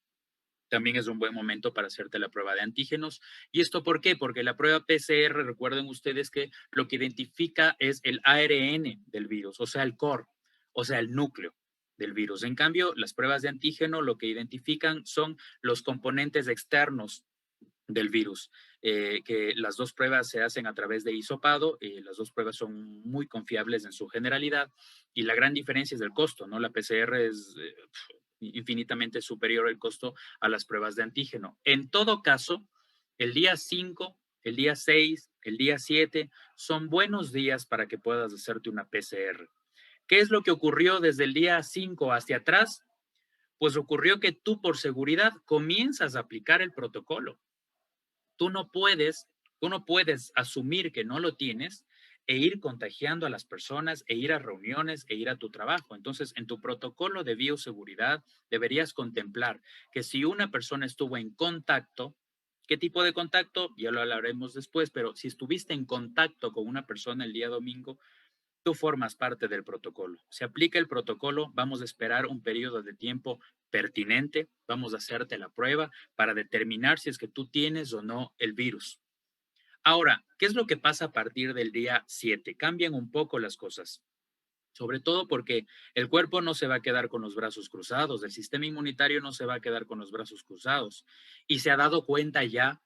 [SPEAKER 2] También es un buen momento para hacerte la prueba de antígenos. ¿Y esto por qué? Porque la prueba PCR, recuerden ustedes que lo que identifica es el ARN del virus, o sea, el core, o sea, el núcleo del virus. En cambio, las pruebas de antígeno lo que identifican son los componentes externos del virus, que las dos pruebas se hacen a través de hisopado, las dos pruebas son muy confiables en su generalidad y la gran diferencia es el costo, ¿no? La PCR es infinitamente superior el costo a las pruebas de antígeno. En todo caso, el día 5, el día 6, el día 7 son buenos días para que puedas hacerte una PCR. ¿Qué es lo que ocurrió desde el día 5 hacia atrás? Pues ocurrió que tú por seguridad comienzas a aplicar el protocolo. Tú no puedes, tú no puedes asumir que no lo tienes e ir contagiando a las personas, e ir a reuniones, e ir a tu trabajo. Entonces, en tu protocolo de bioseguridad deberías contemplar que si una persona estuvo en contacto, ¿qué tipo de contacto? Ya lo hablaremos después, pero si estuviste en contacto con una persona el día domingo, tú formas parte del protocolo. Se aplica el protocolo, vamos a esperar un periodo de tiempo pertinente, vamos a hacerte la prueba para determinar si es que tú tienes o no el virus. Ahora, ¿qué es lo que pasa a partir del día 7? Cambian un poco las cosas, sobre todo porque el cuerpo no se va a quedar con los brazos cruzados, el sistema inmunitario no se va a quedar con los brazos cruzados y se ha dado cuenta ya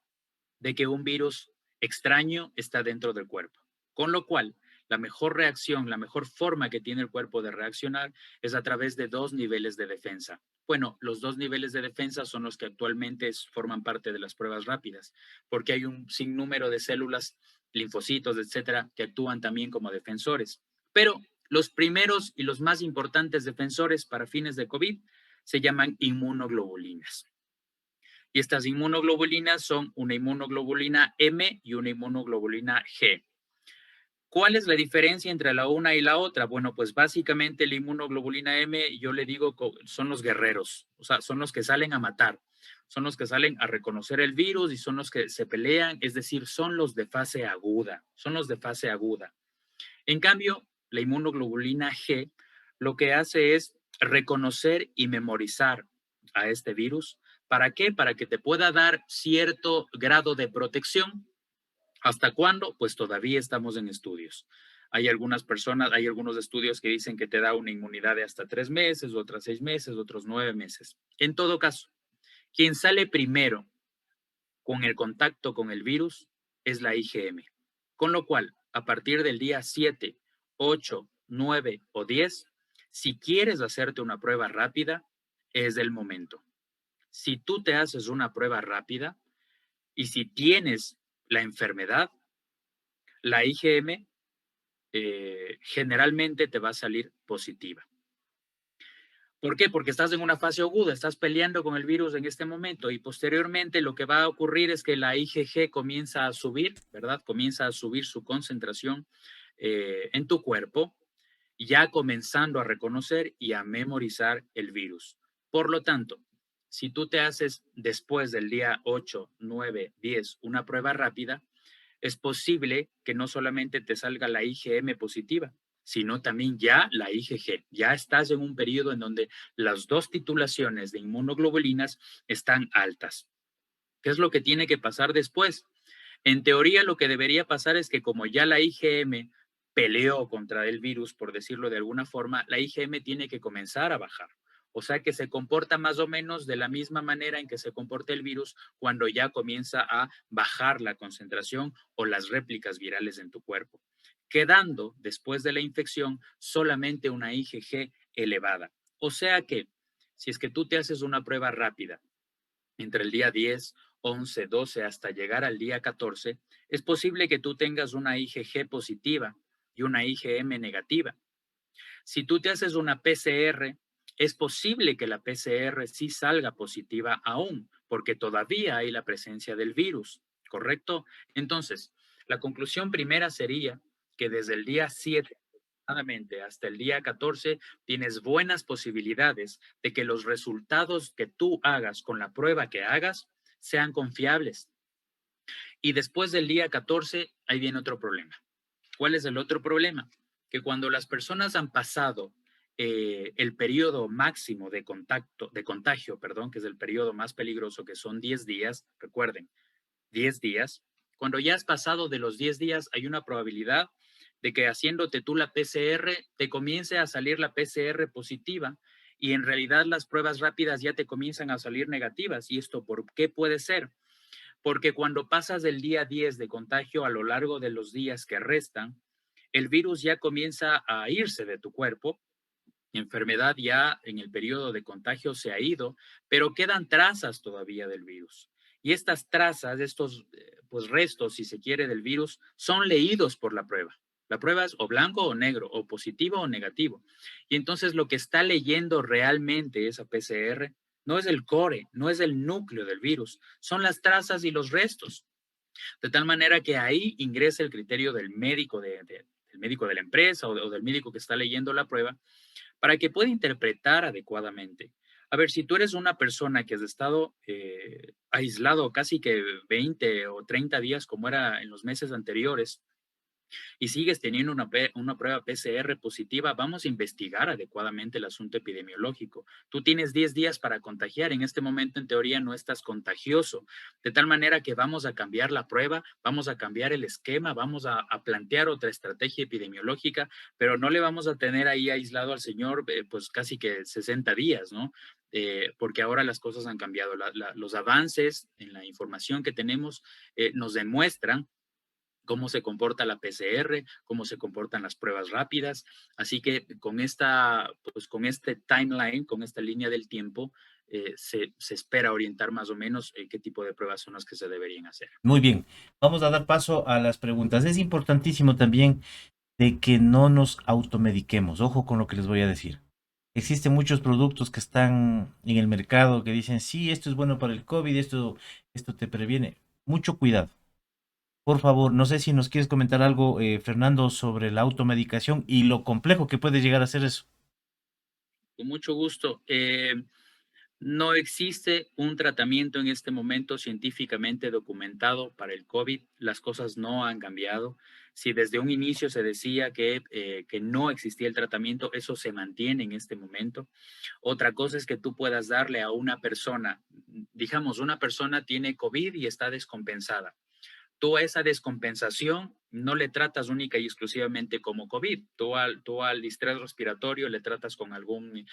[SPEAKER 2] de que un virus extraño está dentro del cuerpo. Con lo cual, la mejor reacción, la mejor forma que tiene el cuerpo de reaccionar es a través de dos niveles de defensa. Bueno, los dos niveles de defensa son los que actualmente forman parte de las pruebas rápidas, porque hay un sinnúmero de células, linfocitos, etcétera, que actúan también como defensores. Pero los primeros y los más importantes defensores para fines de COVID se llaman inmunoglobulinas. Y estas inmunoglobulinas son una inmunoglobulina M y una inmunoglobulina G. ¿Cuál es la diferencia entre la una y la otra? Bueno, pues básicamente la inmunoglobulina M, yo le digo, son los guerreros, o sea, son los que salen a matar, son los que salen a reconocer el virus y son los que se pelean, es decir, son los de fase aguda, son los de fase aguda. En cambio, la inmunoglobulina G lo que hace es reconocer y memorizar a este virus. ¿Para qué? Para que te pueda dar cierto grado de protección. ¿Hasta cuándo? Pues todavía estamos en estudios. Hay algunas personas, hay algunos estudios que dicen que te da una inmunidad de hasta 3 meses, otras 6 meses, otros 9 meses. En todo caso, quien sale primero con el contacto con el virus es la IgM. Con lo cual, a partir del día 7, 8, 9 o 10, si quieres hacerte una prueba rápida, es el momento. Si tú te haces una prueba rápida y si tienes la enfermedad, la IgM generalmente te va a salir positiva. ¿Por qué? Porque estás en una fase aguda, estás peleando con el virus en este momento y posteriormente lo que va a ocurrir es que la IgG comienza a subir, ¿verdad? Comienza a subir su concentración en tu cuerpo, ya comenzando a reconocer y a memorizar el virus. Por lo tanto, si tú te haces después del día 8, 9, 10 una prueba rápida, es posible que no solamente te salga la IgM positiva, sino también ya la IgG. Ya estás en un periodo en donde las dos titulaciones de inmunoglobulinas están altas. ¿Qué es lo que tiene que pasar después? En teoría, lo que debería pasar es que como ya la IgM peleó contra el virus, por decirlo de alguna forma, la IgM tiene que comenzar a bajar. O sea que se comporta más o menos de la misma manera en que se comporta el virus cuando ya comienza a bajar la concentración o las réplicas virales en tu cuerpo, quedando después de la infección solamente una IgG elevada. O sea que si es que tú te haces una prueba rápida entre el día 10, 11, 12 hasta llegar al día 14, es posible que tú tengas una IgG positiva y una IgM negativa. Si tú te haces una PCR, es posible que la PCR sí salga positiva aún, porque todavía hay la presencia del virus, ¿correcto? Entonces, la conclusión primera sería que desde el día 7 hasta el día 14 tienes buenas posibilidades de que los resultados que tú hagas con la prueba que hagas sean confiables. Y después del día 14, ahí viene otro problema. ¿Cuál es el otro problema? Que cuando las personas han pasado el periodo máximo de contagio, perdón, que es el periodo más peligroso, que son 10 días, recuerden, 10 días, cuando ya has pasado de los 10 días, hay una probabilidad de que haciéndote tú la PCR, te comience a salir la PCR positiva y en realidad las pruebas rápidas ya te comienzan a salir negativas. ¿Y esto por qué puede ser? Porque cuando pasas del día 10 de contagio a lo largo de los días que restan, el virus ya comienza a irse de tu cuerpo, enfermedad ya en el periodo de contagio se ha ido, pero quedan trazas todavía del virus. Y estas trazas, estos pues restos, si se quiere, del virus, son leídos por la prueba. La prueba es o blanco o negro, o positivo o negativo. Y entonces lo que está leyendo realmente esa PCR no es el core, no es el núcleo del virus, son las trazas y los restos. De tal manera que ahí ingresa el criterio del médico del médico de la empresa o del médico que está leyendo la prueba para que pueda interpretar adecuadamente. A ver, si tú eres una persona que has estado aislado casi que 20 o 30 días como era en los meses anteriores, y sigues teniendo una prueba PCR positiva, vamos a investigar adecuadamente el asunto epidemiológico. Tú tienes 10 días para contagiar, en este momento en teoría no estás contagioso, de tal manera que vamos a cambiar la prueba, vamos a cambiar el esquema, vamos a plantear otra estrategia epidemiológica, pero no le vamos a tener ahí aislado al señor pues casi que 60 días, ¿no? Porque ahora las cosas han cambiado. Los avances en la información que tenemos nos demuestran cómo se comporta la PCR, cómo se comportan las pruebas rápidas. Así que pues con este timeline, con esta línea del tiempo, se espera orientar más o menos qué tipo de pruebas son las que se deberían hacer.
[SPEAKER 1] Muy bien, vamos a dar paso a las preguntas. Es importantísimo también de que no nos automediquemos. Ojo con lo que les voy a decir. Existen muchos productos que están en el mercado que dicen, sí, esto es bueno para el COVID, esto te previene. Mucho cuidado. Por favor, no sé si nos quieres comentar algo, Fernando, sobre la automedicación y lo complejo que puede llegar a ser eso.
[SPEAKER 2] Con mucho gusto. No existe un tratamiento en este momento científicamente documentado para el COVID. Las cosas no han cambiado. Si desde un inicio se decía que no existía el tratamiento, eso se mantiene en este momento. Otra cosa es que tú puedas darle a una persona, digamos, una persona tiene COVID y está descompensada. Tú a esa descompensación no le tratas única y exclusivamente como COVID. Tú al distrés respiratorio le tratas con algún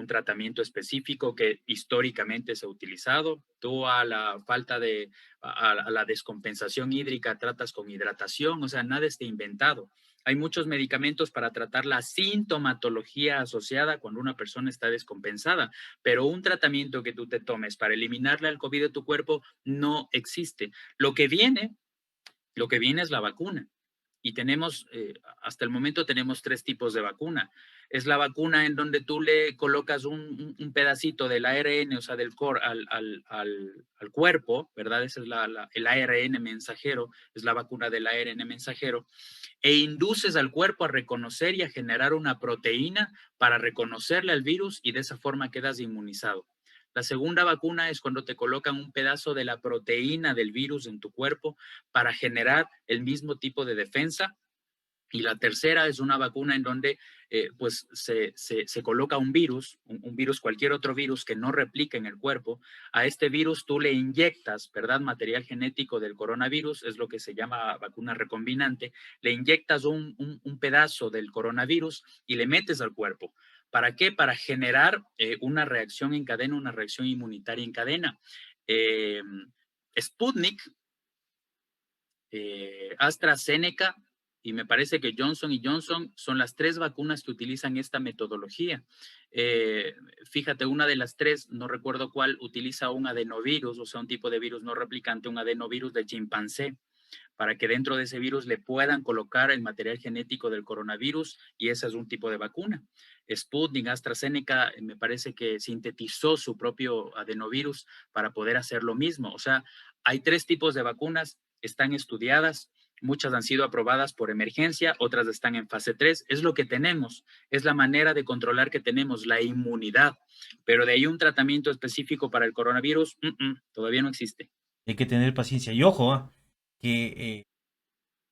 [SPEAKER 2] tratamiento específico que históricamente se ha utilizado. Tú a la falta a la descompensación hídrica tratas con hidratación, o sea, nada está inventado. Hay muchos medicamentos para tratar la sintomatología asociada cuando una persona está descompensada, pero un tratamiento que tú te tomes para eliminarle al COVID de tu cuerpo no existe. Lo que viene lo que viene es la vacuna. Y hasta el momento tenemos tres tipos de vacuna. Es la vacuna en donde tú le colocas un pedacito del ARN, o sea, del core al cuerpo, ¿verdad? Ese es el ARN mensajero, es la vacuna del ARN mensajero, e induces al cuerpo a reconocer y a generar una proteína para reconocerle al virus y de esa forma quedas inmunizado. La segunda vacuna es cuando te colocan un pedazo de la proteína del virus en tu cuerpo para generar el mismo tipo de defensa Y la tercera es una vacuna en donde pues se coloca un virus, un virus, cualquier otro virus que no replique en el cuerpo. A este virus tú le inyectas, ¿verdad? Material genético del coronavirus, es lo que se llama vacuna recombinante. Le inyectas un pedazo del coronavirus y le metes al cuerpo. ¿Para qué? Para generar una reacción en cadena, una reacción inmunitaria en cadena. Eh, Sputnik, AstraZeneca y me parece que Johnson y Johnson son las tres vacunas que utilizan esta metodología. Fíjate, una de las tres, no recuerdo cuál, utiliza un adenovirus, o sea, un tipo de virus no replicante, un adenovirus de chimpancé, para que dentro de ese virus le puedan colocar el material genético del coronavirus y ese es un tipo de vacuna. Sputnik, AstraZeneca, me parece que sintetizó su propio adenovirus para poder hacer lo mismo. O sea, hay tres tipos de vacunas, están estudiadas, muchas han sido aprobadas por emergencia, otras están en fase 3. Es lo que tenemos, es la manera de controlar que tenemos, la inmunidad. Pero de ahí un tratamiento específico para el coronavirus, todavía no existe.
[SPEAKER 1] Hay que tener paciencia. Y ojo, que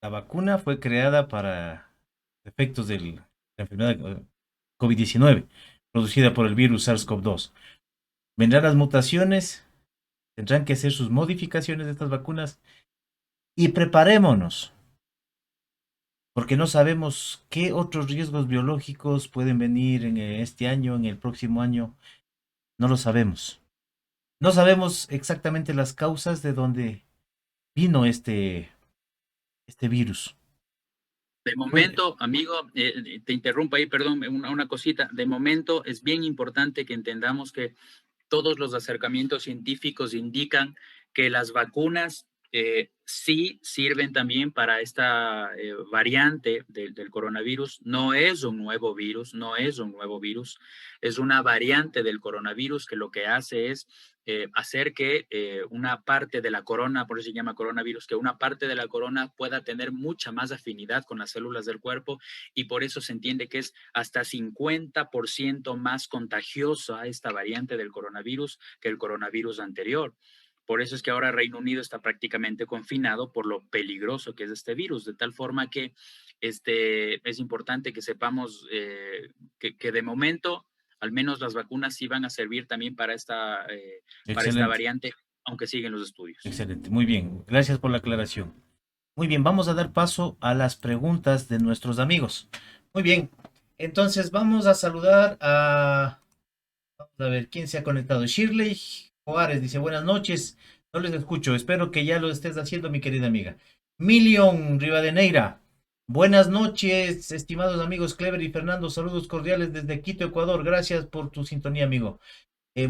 [SPEAKER 1] la vacuna fue creada para efectos de la enfermedad COVID-19, producida por el virus SARS-CoV-2. Vendrán las mutaciones, tendrán que hacer sus modificaciones de estas vacunas y preparémonos, porque no sabemos qué otros riesgos biológicos pueden venir en este año, en el próximo año. No lo sabemos. No sabemos exactamente las causas de dónde vino este virus.
[SPEAKER 2] De
[SPEAKER 1] Muy,
[SPEAKER 2] momento, amigo, te interrumpo ahí, perdón, una cosita. De momento es bien importante que entendamos que todos los acercamientos científicos indican que las vacunas sí sirven también para esta variante del coronavirus. No es un nuevo virus, no es un nuevo virus, es una variante del coronavirus que lo que hace es hacer que una parte de la corona, por eso se llama coronavirus, que una parte de la corona pueda tener mucha más afinidad con las células del cuerpo y por eso se entiende que es hasta 50% más contagiosa esta variante del coronavirus que el coronavirus anterior. Por eso es que ahora Reino Unido está prácticamente confinado por lo peligroso que es este virus, de tal forma que es importante que sepamos que de momento al menos las vacunas sí van a servir también para esta
[SPEAKER 1] excelente,
[SPEAKER 2] variante, aunque siguen los estudios.
[SPEAKER 1] excelente. Muy bien. Gracias por la aclaración. Muy bien, vamos a dar paso a las preguntas de nuestros amigos. Muy bien. Entonces vamos a saludar a... Vamos a ver quién se ha conectado. Shirley Juárez dice, buenas noches. No les escucho. Espero que ya lo estés haciendo, mi querida amiga. Milion Rivadeneira. Buenas noches, estimados amigos Clever y Fernando. Saludos cordiales desde Quito, Ecuador. Gracias por tu sintonía, amigo.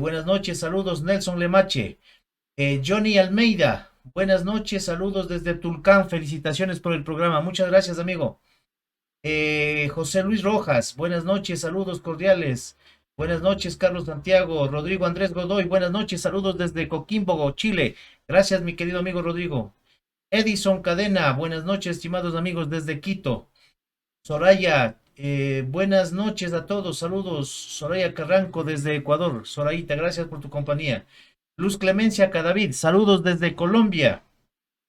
[SPEAKER 1] Buenas noches, saludos Nelson Lemache. Johnny Almeida. Buenas noches, saludos desde Tulcán. Felicitaciones por el programa. Muchas gracias, amigo. José Luis Rojas. Buenas noches, saludos cordiales. Buenas noches, Carlos Santiago. Rodrigo Andrés Godoy. Buenas noches, saludos desde Coquimbo, Chile. Gracias, mi querido amigo Rodrigo. Edison Cadena. Buenas noches, estimados amigos desde Quito. Soraya. Buenas noches a todos. Saludos. Soraya Carranco desde Ecuador. Soraita, gracias por tu compañía. Luz Clemencia Cadavid, saludos desde Colombia.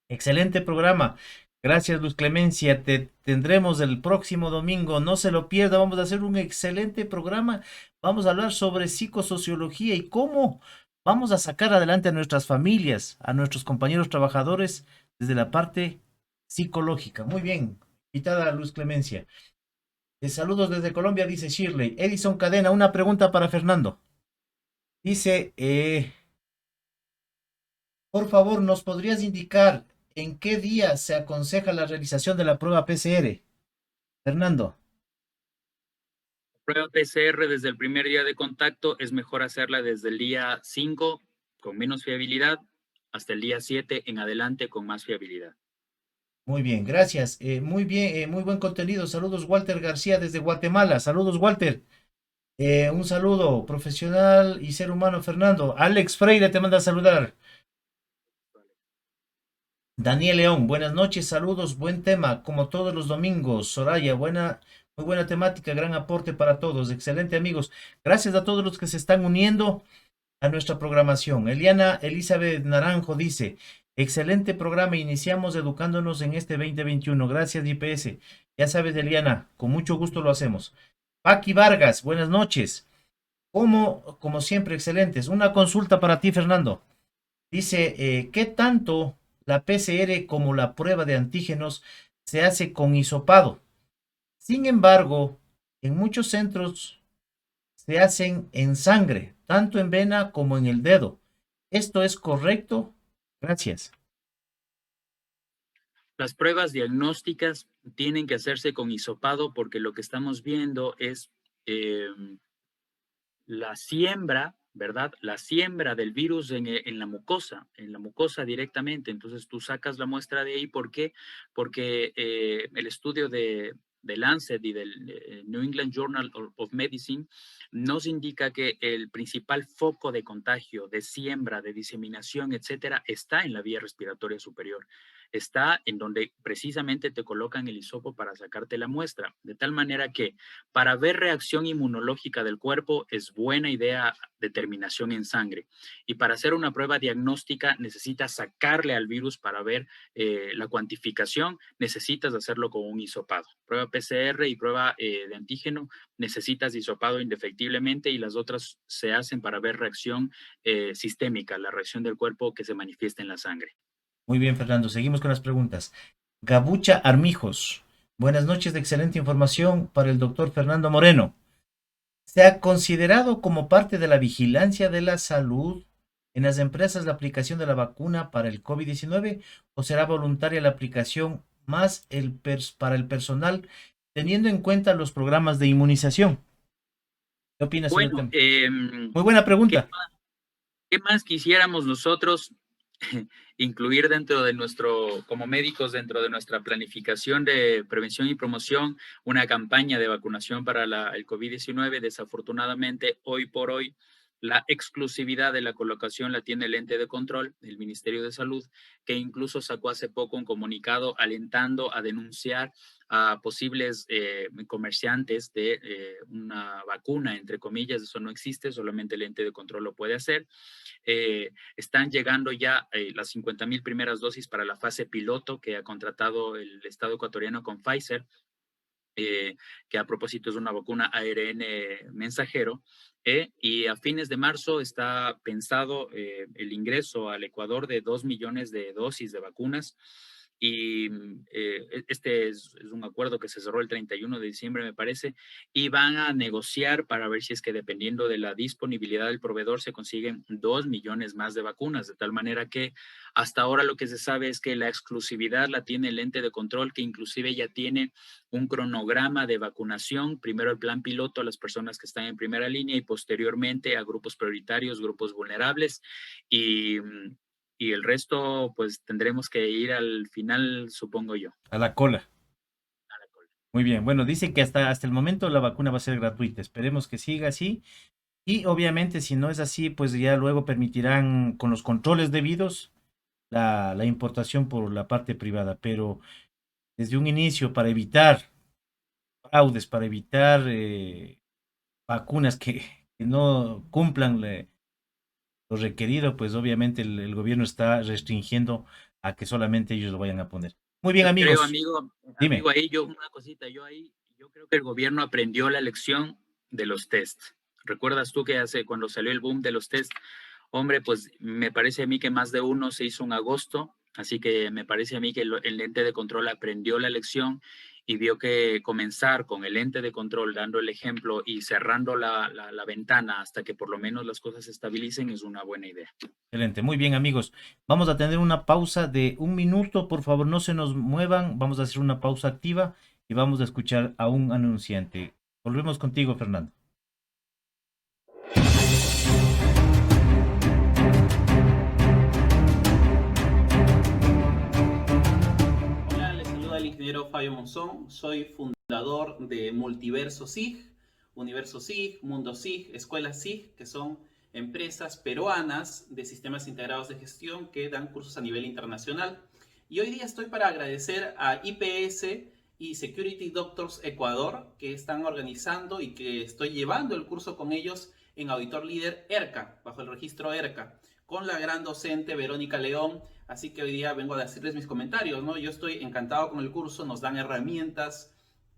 [SPEAKER 1] Excelente programa. Gracias, Luz Clemencia. Te tendremos el próximo domingo. No se lo pierda. Vamos a hacer un excelente programa. Vamos a hablar sobre psicosociología y cómo vamos a sacar adelante a nuestras familias, a nuestros compañeros trabajadores desde la parte psicológica. Muy bien. Invitada Luz Clemencia. Saludos desde Colombia, dice Shirley. Edison Cadena, una pregunta para Fernando. Dice, por favor, ¿nos podrías indicar en qué día se aconseja la realización de la prueba PCR? Fernando.
[SPEAKER 2] Prueba PCR desde el primer día de contacto es mejor hacerla desde el día 5 con menos fiabilidad hasta el día 7 en adelante con más fiabilidad.
[SPEAKER 1] Muy bien, gracias. Muy bien, muy buen contenido. Saludos, Walter García desde Guatemala. Saludos, Walter. Un saludo profesional y ser humano, Fernando. Alex Freire te manda a saludar. Daniel León, buenas noches, saludos, buen tema, como todos los domingos. Soraya, muy buena temática, gran aporte para todos. Excelente, amigos. Gracias a todos los que se están uniendo a nuestra programación. Eliana Elizabeth Naranjo dice, excelente programa, iniciamos educándonos en este 2021. Gracias, IPS. Ya sabes, Eliana, con mucho gusto lo hacemos. Paqui Vargas, buenas noches. Como siempre, excelentes. Una consulta para ti, Fernando. Dice, ¿qué tanto la PCR como la prueba de antígenos se hace con hisopado? Sin embargo, en muchos centros se hacen en sangre, tanto en vena como en el dedo. ¿Esto es correcto? Gracias.
[SPEAKER 2] Las pruebas diagnósticas tienen que hacerse con hisopado porque lo que estamos viendo es eh, la siembra, ¿verdad? La siembra del virus en la mucosa directamente. Entonces tú sacas la muestra de ahí. ¿Por qué? Porque el estudio de Lancet y del New England Journal of Medicine nos indica que el principal foco de contagio, de siembra, de diseminación, etcétera, está en la vía respiratoria superior. Está en donde precisamente te colocan el hisopo para sacarte la muestra. De tal manera que para ver reacción inmunológica del cuerpo es buena idea determinación en sangre. Y para hacer una prueba diagnóstica necesitas sacarle al virus para ver la cuantificación, necesitas hacerlo con un hisopado. Prueba PCR y prueba de antígeno, necesitas hisopado indefectiblemente y las otras se hacen para ver reacción sistémica, la reacción del cuerpo que se manifiesta en la sangre.
[SPEAKER 1] Muy bien, Fernando. Seguimos con las preguntas. Gabucha Armijos. Buenas noches de excelente información para el doctor Fernando Moreno. ¿Se ha considerado como parte de la vigilancia de la salud en las empresas la aplicación de la vacuna para el COVID-19 o será voluntaria la aplicación más para el personal teniendo en cuenta los programas de inmunización? ¿Qué opinas sobre el
[SPEAKER 2] Bueno,
[SPEAKER 1] tema? Muy buena
[SPEAKER 2] ¿qué,
[SPEAKER 1] pregunta.
[SPEAKER 2] qué más quisiéramos nosotros incluir dentro de como médicos, dentro de nuestra planificación de prevención y promoción, una campaña de vacunación para el COVID-19? Desafortunadamente, hoy por hoy, la exclusividad de la colocación la tiene el ente de control, el Ministerio de Salud, que incluso sacó hace poco un comunicado alentando a denunciar a posibles comerciantes de una vacuna, entre comillas. Eso no existe, solamente el ente de control lo puede hacer. Están llegando ya las 50,000 primeras dosis para la fase piloto que ha contratado el Estado ecuatoriano con Pfizer, que a propósito es una vacuna ARN mensajero. Y a fines de marzo está pensado el ingreso al Ecuador de 2 millones de dosis de vacunas. Y este es un acuerdo que se cerró el 31 de diciembre, me parece, y van a negociar para ver si es que dependiendo de la disponibilidad del proveedor se consiguen 2 millones más de vacunas, de tal manera que hasta ahora lo que se sabe es que la exclusividad la tiene el ente de control, que inclusive ya tiene un cronograma de vacunación, primero el plan piloto a las personas que están en primera línea y posteriormente a grupos prioritarios, grupos vulnerables, y, y el resto pues tendremos que ir al final, supongo yo.
[SPEAKER 1] A la cola.
[SPEAKER 2] A la cola.
[SPEAKER 1] Muy bien. Bueno, dicen que hasta el momento la vacuna va a ser gratuita. Esperemos que siga así. Y obviamente, si no es así, pues ya luego permitirán, con los controles debidos, la importación por la parte privada. Pero desde un inicio, para evitar fraudes, para evitar vacunas que no cumplan lo requerido, pues obviamente el gobierno está restringiendo a que solamente ellos lo vayan a poner. Muy bien,
[SPEAKER 2] Yo creo,
[SPEAKER 1] amigos.
[SPEAKER 2] amigo,
[SPEAKER 1] Dime.
[SPEAKER 2] ahí yo, una cosita, yo creo que el gobierno aprendió la lección de los test. ¿Recuerdas tú que cuando salió el boom de los test, hombre, pues me parece a mí que más de uno se hizo en agosto, así que me parece a mí que el ente de control aprendió la lección y vio que comenzar con el ente de control dando el ejemplo y cerrando la ventana hasta que por lo menos las cosas se estabilicen es una buena idea.
[SPEAKER 1] Excelente, muy bien amigos. Vamos a tener una pausa de un minuto, por favor no se nos muevan, vamos a hacer una pausa activa y vamos a escuchar a un anunciante. Volvemos contigo, Fernando.
[SPEAKER 3] Hola, les saluda el ingeniero Fabio Monzón. Soy fundador de Multiverso SIG, Universo SIG, Mundo SIG, Escuela SIG, que son empresas peruanas de sistemas integrados de gestión que dan cursos a nivel internacional. Y hoy día estoy para agradecer a IPS y Security Doctors Ecuador, que están organizando y que estoy llevando el curso con ellos en Auditor Líder ERCA, bajo el registro ERCA, con la gran docente Verónica León. Así que hoy día vengo a decirles mis comentarios, ¿no? Yo estoy encantado con el curso, nos dan herramientas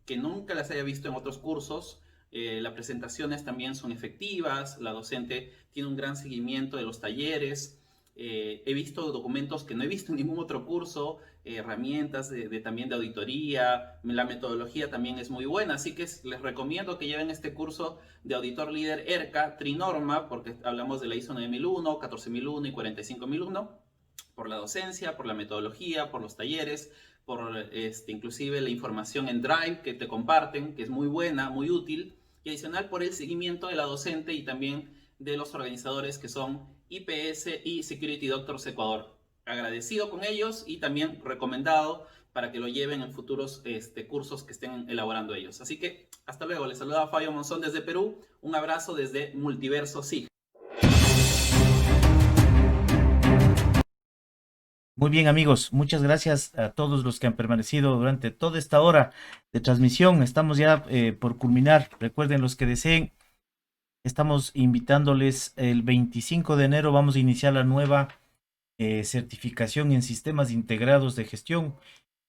[SPEAKER 3] que nunca las haya visto en otros cursos. Las presentaciones también son efectivas, la docente tiene un gran seguimiento de los talleres. He visto documentos que no he visto en ningún otro curso, herramientas también de auditoría, la metodología también es muy buena, así que les recomiendo que lleven este curso de auditor líder ERCA, Trinorma, porque hablamos de la ISO 9001, 14001 y 45001, por la docencia, por la metodología, por los talleres, por inclusive la información en Drive que te comparten, que es muy buena, muy útil, y adicional por el seguimiento de la docente y también de los organizadores que son IPS y Security Doctors Ecuador. Agradecido con ellos y también recomendado para que lo lleven en futuros cursos que estén elaborando ellos. Así que hasta luego, les saluda Fabio Monzón desde Perú, un abrazo desde Multiverso SIG.
[SPEAKER 1] Muy bien, amigos, muchas gracias a todos los que han permanecido durante toda esta hora de transmisión. Estamos ya por culminar. Recuerden, los que deseen, estamos invitándoles el 25 de enero. Vamos a iniciar la nueva certificación en sistemas integrados de gestión.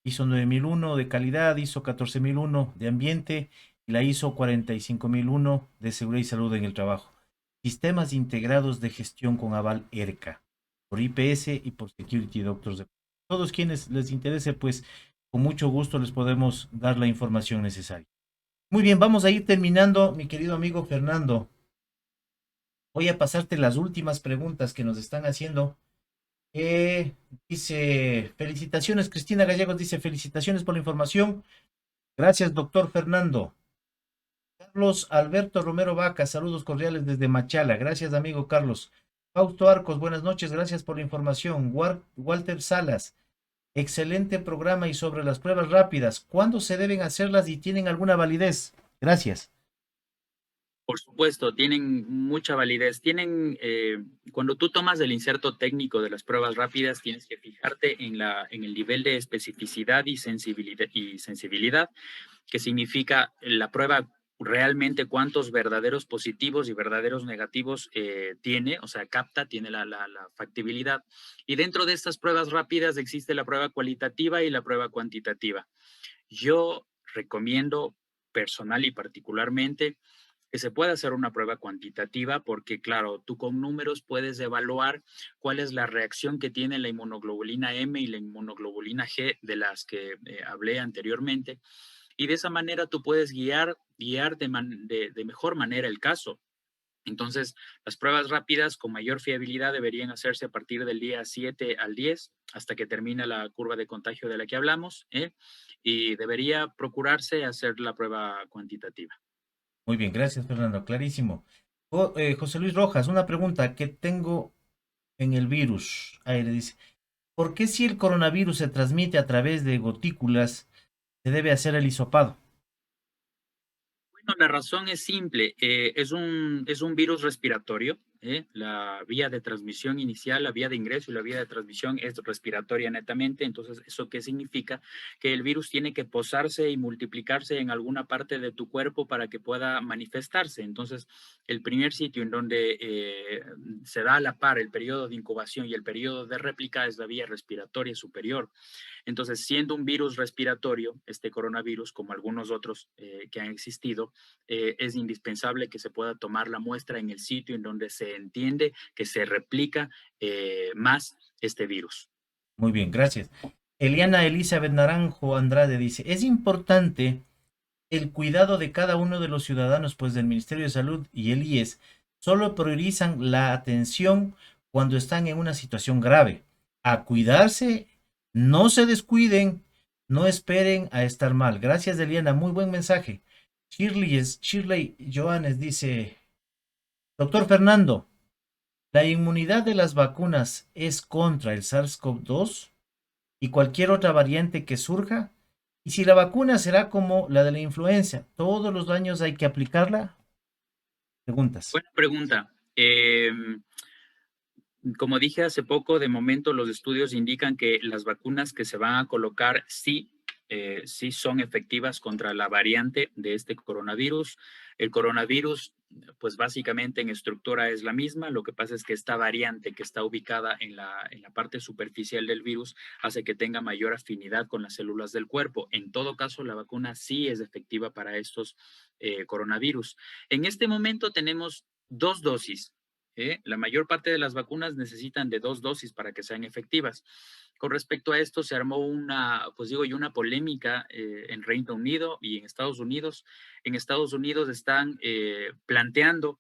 [SPEAKER 1] ISO 9001 de calidad, ISO 14001 de ambiente y la ISO 45001 de seguridad y salud en el trabajo. Sistemas integrados de gestión con aval ERCA, por IPS y por Security Doctors. Todos quienes les interese, pues con mucho gusto les podemos dar la información necesaria. Muy bien, vamos a ir terminando, mi querido amigo Fernando. Voy a pasarte las últimas preguntas que nos están haciendo. Dice, felicitaciones, Cristina Gallegos dice, felicitaciones por la información. Gracias, doctor Fernando. Carlos Alberto Romero Vaca, saludos cordiales desde Machala. Gracias, amigo Carlos. Fausto Arcos, buenas noches, gracias por la información. Walter Salas, excelente programa y sobre las pruebas rápidas, ¿cuándo se deben hacerlas y tienen alguna validez? Gracias.
[SPEAKER 2] Por supuesto, tienen mucha validez. Cuando tú tomas el inserto técnico de las pruebas rápidas, tienes que fijarte en el nivel de especificidad y sensibilidad, que significa la prueba realmente cuántos verdaderos positivos y verdaderos negativos tiene, o sea, tiene la factibilidad. Y dentro de estas pruebas rápidas existe la prueba cualitativa y la prueba cuantitativa. Yo recomiendo personal y particularmente que se pueda hacer una prueba cuantitativa porque, claro, tú con números puedes evaluar cuál es la reacción que tiene la inmunoglobulina M y la inmunoglobulina G de las que hablé anteriormente. Y de esa manera tú puedes guiar de mejor manera el caso. Entonces, las pruebas rápidas con mayor fiabilidad deberían hacerse a partir del día 7 al 10, hasta que termina la curva de contagio de la que hablamos, y debería procurarse hacer la prueba cuantitativa.
[SPEAKER 1] Muy bien, gracias, Fernando, clarísimo. José Luis Rojas, una pregunta que tengo en el virus. Ahí le dice, ¿por qué si el coronavirus se transmite a través de gotículas, se debe hacer el hisopado?
[SPEAKER 2] Bueno, la razón es simple. Es un virus respiratorio. La vía de transmisión inicial, la vía de ingreso y la vía de transmisión es respiratoria netamente. Entonces, ¿eso qué significa? Que el virus tiene que posarse y multiplicarse en alguna parte de tu cuerpo para que pueda manifestarse. Entonces, el primer sitio en donde se da a la par el periodo de incubación y el periodo de réplica es la vía respiratoria superior. Entonces, siendo un virus respiratorio, este coronavirus, como algunos otros que han existido, es indispensable que se pueda tomar la muestra en el sitio en donde se entiende que se replica más este virus.
[SPEAKER 1] Muy bien, gracias. Eliana Elizabeth Naranjo Andrade dice, es importante el cuidado de cada uno de los ciudadanos, pues del Ministerio de Salud y el IES solo priorizan la atención cuando están en una situación grave. A cuidarse, no se descuiden, no esperen a estar mal. Gracias, Eliana, muy buen mensaje. Shirley Joanes dice, doctor Fernando, ¿la inmunidad de las vacunas es contra el SARS-CoV-2 y cualquier otra variante que surja? ¿Y si la vacuna será como la de la influenza? ¿Todos los años hay que aplicarla? Preguntas.
[SPEAKER 2] Buena pregunta. Como dije hace poco, de momento los estudios indican que las vacunas que se van a colocar sí son efectivas contra la variante de este coronavirus. El coronavirus pues básicamente en estructura es la misma, lo que pasa es que esta variante que está ubicada en la parte superficial del virus hace que tenga mayor afinidad con las células del cuerpo. En todo caso, la vacuna sí es efectiva para estos coronavirus. En este momento tenemos 2 dosis. La mayor parte de las vacunas necesitan de 2 dosis para que sean efectivas. Con respecto a esto, se armó una polémica en Reino Unido y en Estados Unidos. En Estados Unidos están planteando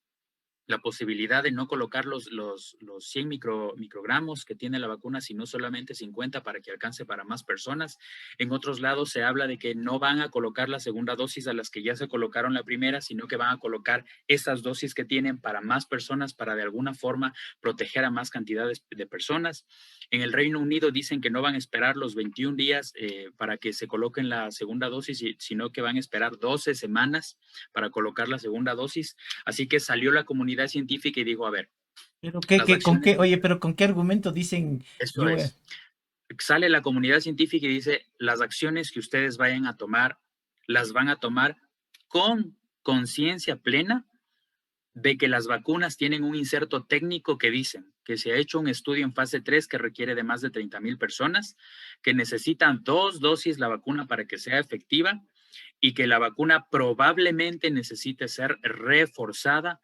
[SPEAKER 2] la posibilidad de no colocar los 100 microgramos que tiene la vacuna, sino solamente 50 para que alcance para más personas. En otros lados se habla de que no van a colocar la segunda dosis a las que ya se colocaron la primera, sino que van a colocar esas dosis que tienen para más personas, para de alguna forma proteger a más cantidades de personas. En el Reino Unido dicen que no van a esperar los 21 días para que se coloquen la segunda dosis, sino que van a esperar 12 semanas para colocar la segunda dosis. Así que salió la comunidad científica y dijo, a ver,
[SPEAKER 1] Pero
[SPEAKER 2] las acciones,
[SPEAKER 1] oye, pero ¿con qué argumento dicen
[SPEAKER 2] eso
[SPEAKER 1] yo voy a-?
[SPEAKER 2] es, sale la comunidad científica y dice, las acciones que ustedes vayan a tomar, las van a tomar con conciencia plena de que las vacunas tienen un inserto técnico que dicen que se ha hecho un estudio en fase 3 que requiere de más de 30,000 personas, que necesitan 2 dosis la vacuna para que sea efectiva y que la vacuna probablemente necesite ser reforzada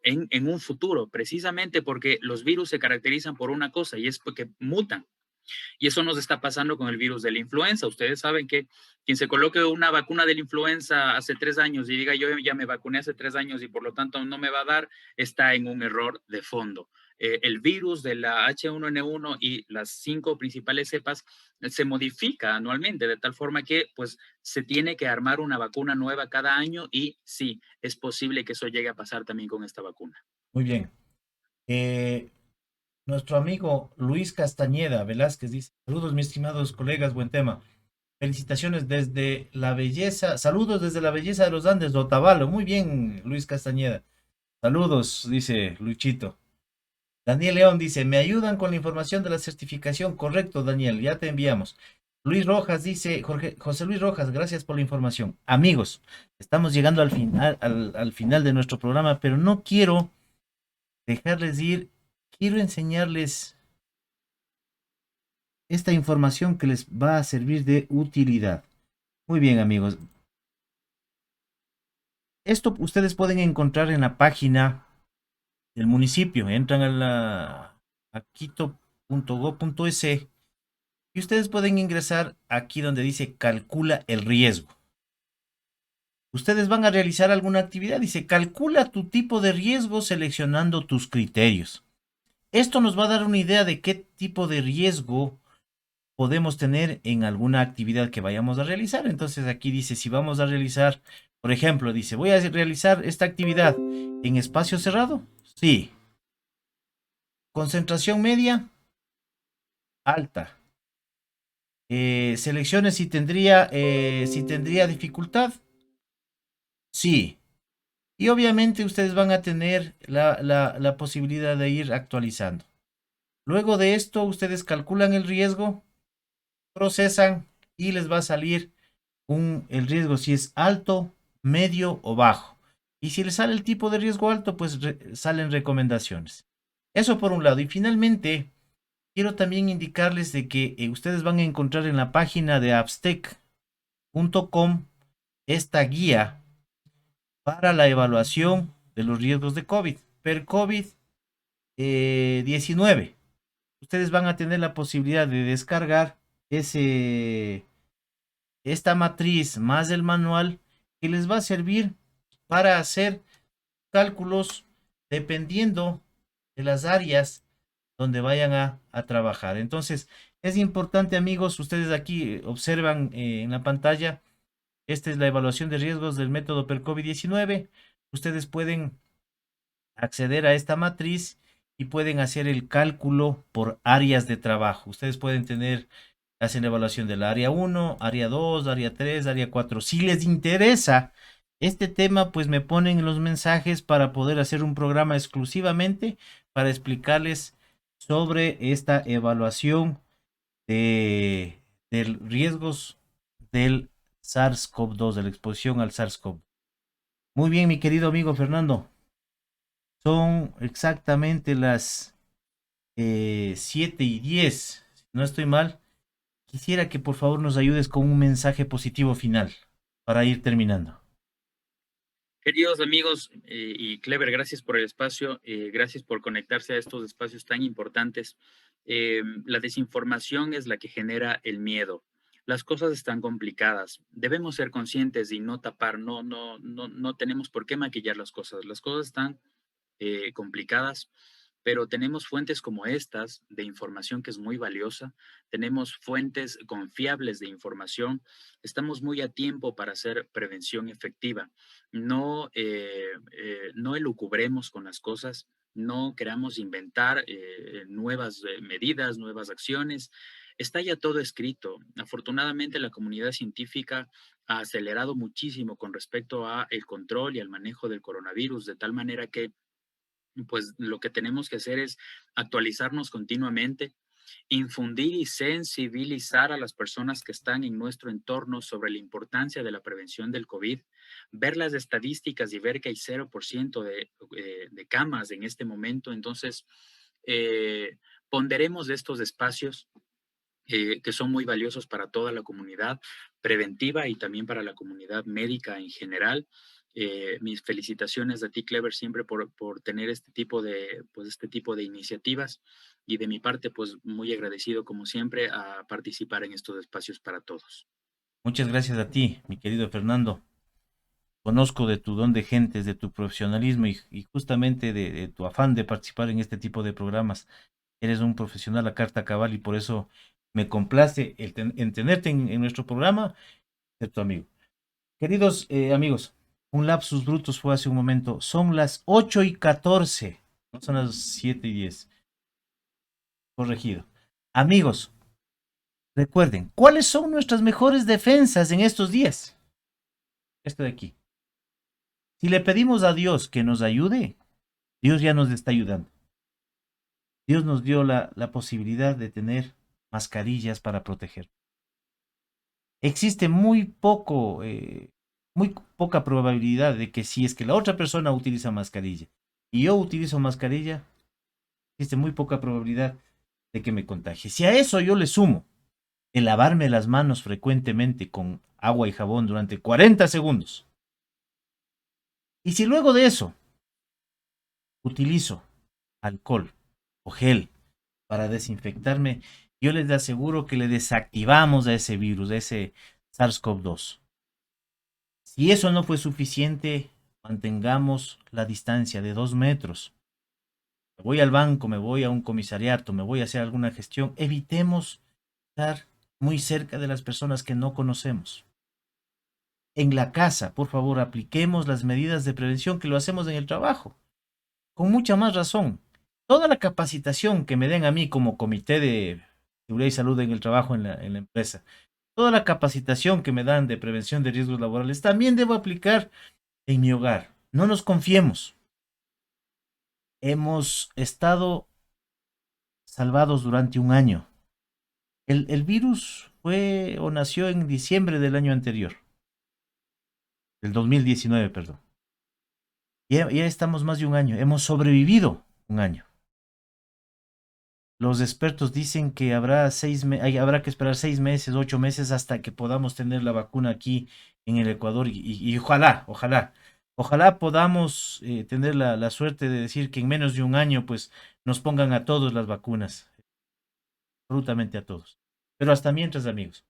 [SPEAKER 2] en un futuro, precisamente porque los virus se caracterizan por una cosa y es porque mutan. Y eso nos está pasando con el virus de la influenza. Ustedes saben que quien se coloque una vacuna de la influenza hace 3 años y diga yo ya me vacuné hace 3 años y por lo tanto no me va a dar, está en un error de fondo. El virus de la H1N1 y las 5 principales cepas se modifica anualmente de tal forma que pues se tiene que armar una vacuna nueva cada año y sí, es posible que eso llegue a pasar también con esta vacuna.
[SPEAKER 1] Muy bien. Nuestro amigo Luis Castañeda Velázquez dice, saludos mis estimados colegas, buen tema. Felicitaciones desde la belleza, saludos desde la belleza de los Andes, de Otavalo. Muy bien, Luis Castañeda. Saludos, dice Luchito. Daniel León dice, me ayudan con la información de la certificación. Correcto, Daniel, ya te enviamos. Luis Rojas dice, José Luis Rojas, gracias por la información. Amigos, estamos llegando al final, al final de nuestro programa, pero no quiero dejarles ir. Quiero enseñarles esta información que les va a servir de utilidad. Muy bien, amigos. Esto ustedes pueden encontrar en la página del municipio. Entran a quito.go.es y ustedes pueden ingresar aquí donde dice calcula el riesgo. Ustedes van a realizar alguna actividad. Dice calcula tu tipo de riesgo seleccionando tus criterios. Esto nos va a dar una idea de qué tipo de riesgo podemos tener en alguna actividad que vayamos a realizar. Entonces aquí dice, si vamos a realizar, por ejemplo, dice, voy a realizar esta actividad en espacio cerrado. Sí. Concentración media, alta. Seleccione si tendría dificultad. Sí. Y obviamente ustedes van a tener la posibilidad de ir actualizando. Luego de esto, ustedes calculan el riesgo, procesan y les va a salir el riesgo si es alto, medio o bajo. Y si les sale el tipo de riesgo alto, pues salen recomendaciones. Eso por un lado. Y finalmente, quiero también indicarles de que ustedes van a encontrar en la página de abstec.com esta guía para la evaluación de los riesgos de COVID, per COVID-19. Ustedes van a tener la posibilidad de descargar esta matriz más el manual que les va a servir para hacer cálculos dependiendo de las áreas donde vayan a trabajar. Entonces, es importante, amigos, ustedes aquí observan en la pantalla, esta es la evaluación de riesgos del método per COVID-19. Ustedes pueden acceder a esta matriz y pueden hacer el cálculo por áreas de trabajo. Ustedes pueden hacen la evaluación del área 1, área 2, área 3, área 4. Si les interesa este tema, pues me ponen los mensajes para poder hacer un programa exclusivamente para explicarles sobre esta evaluación de riesgos del SARS-CoV-2, de la exposición al SARS-CoV. Muy bien, mi querido amigo Fernando. Son exactamente las 7:10. Si no estoy mal, quisiera que por favor nos ayudes con un mensaje positivo final para ir terminando.
[SPEAKER 2] Queridos amigos y Clever, gracias por el espacio, gracias por conectarse a estos espacios tan importantes. La desinformación es la que genera el miedo. Las cosas están complicadas. Debemos ser conscientes y no tapar, no tenemos por qué maquillar las cosas. Las cosas están complicadas, pero tenemos fuentes como estas de información que es muy valiosa, tenemos fuentes confiables de información, estamos muy a tiempo para hacer prevención efectiva. No elucubremos con las cosas, no queramos inventar nuevas medidas, nuevas acciones. Está ya todo escrito. Afortunadamente, la comunidad científica ha acelerado muchísimo con respecto a el control y al manejo del coronavirus, de tal manera que pues lo que tenemos que hacer es actualizarnos continuamente, infundir y sensibilizar a las personas que están en nuestro entorno sobre la importancia de la prevención del COVID, ver las estadísticas y ver que hay 0% de camas en este momento. Entonces, eh, ponderemos estos espacios que son muy valiosos para toda la comunidad preventiva y también para la comunidad médica en general. Mis felicitaciones a ti, Clever, siempre por tener este tipo de iniciativas y de mi parte, pues muy agradecido como siempre a participar en estos espacios para todos.
[SPEAKER 1] Muchas gracias a ti, mi querido Fernando. Conozco de tu don de gentes, de tu profesionalismo y justamente de tu afán de participar en este tipo de programas. Eres un profesional a carta cabal y por eso me complace en tenerte en nuestro programa, ser tu amigo. Queridos amigos, un lapsus brutus fue hace un momento. Son las 8:14, no son las 7:10. Corregido. Amigos, recuerden, ¿cuáles son nuestras mejores defensas en estos días? Esto de aquí. Si le pedimos a Dios que nos ayude, Dios ya nos está ayudando. Dios nos dio la posibilidad de tener mascarillas para proteger. Existe muy poca probabilidad de que si es que la otra persona utiliza mascarilla y yo utilizo mascarilla, existe muy poca probabilidad de que me contagie. Si a eso yo le sumo el lavarme las manos frecuentemente con agua y jabón durante 40 segundos, y si luego de eso utilizo alcohol o gel para desinfectarme, yo les aseguro que le desactivamos a ese virus, a ese SARS-CoV-2. Si eso no fue suficiente, mantengamos la distancia de 2 metros. Me voy al banco, me voy a un comisariato, me voy a hacer alguna gestión. Evitemos estar muy cerca de las personas que no conocemos. En la casa, por favor, apliquemos las medidas de prevención que lo hacemos en el trabajo. Con mucha más razón. Toda la capacitación que me den a mí como comité de seguridad y salud en el trabajo en la empresa, toda la capacitación que me dan de prevención de riesgos laborales, también debo aplicar en mi hogar. No nos confiemos. Hemos estado salvados durante un año. El virus fue o nació en diciembre del año anterior, del 2019, perdón. Ya estamos más de un año. Hemos sobrevivido un año. Los expertos dicen que habrá que esperar 6 meses, 8 meses hasta que podamos tener la vacuna aquí en el Ecuador y ojalá podamos tener la suerte de decir que en menos de un año pues nos pongan a todos las vacunas, absolutamente a todos. Pero hasta mientras, amigos,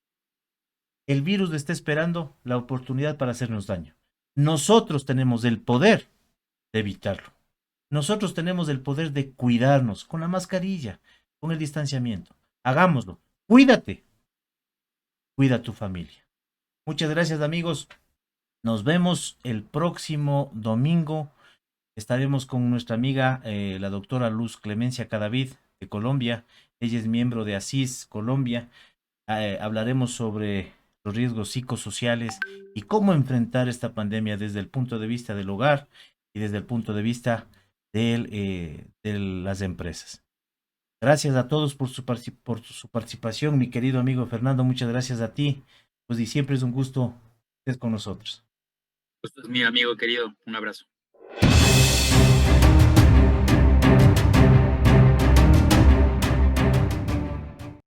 [SPEAKER 1] el virus está esperando la oportunidad para hacernos daño. Nosotros tenemos el poder de evitarlo. Nosotros tenemos el poder de cuidarnos con la mascarilla, con el distanciamiento. Hagámoslo. Cuídate. Cuida a tu familia. Muchas gracias, amigos. Nos vemos el próximo domingo. Estaremos con nuestra amiga, la doctora Luz Clemencia Cadavid de Colombia. Ella es miembro de ASIS Colombia. Hablaremos sobre los riesgos psicosociales y cómo enfrentar esta pandemia desde el punto de vista del hogar y desde el punto de vista de las empresas. Gracias a todos por por su participación, mi querido amigo Fernando. Muchas gracias a ti. Pues y siempre es un gusto estar con nosotros.
[SPEAKER 2] Pues, mi amigo querido, un abrazo.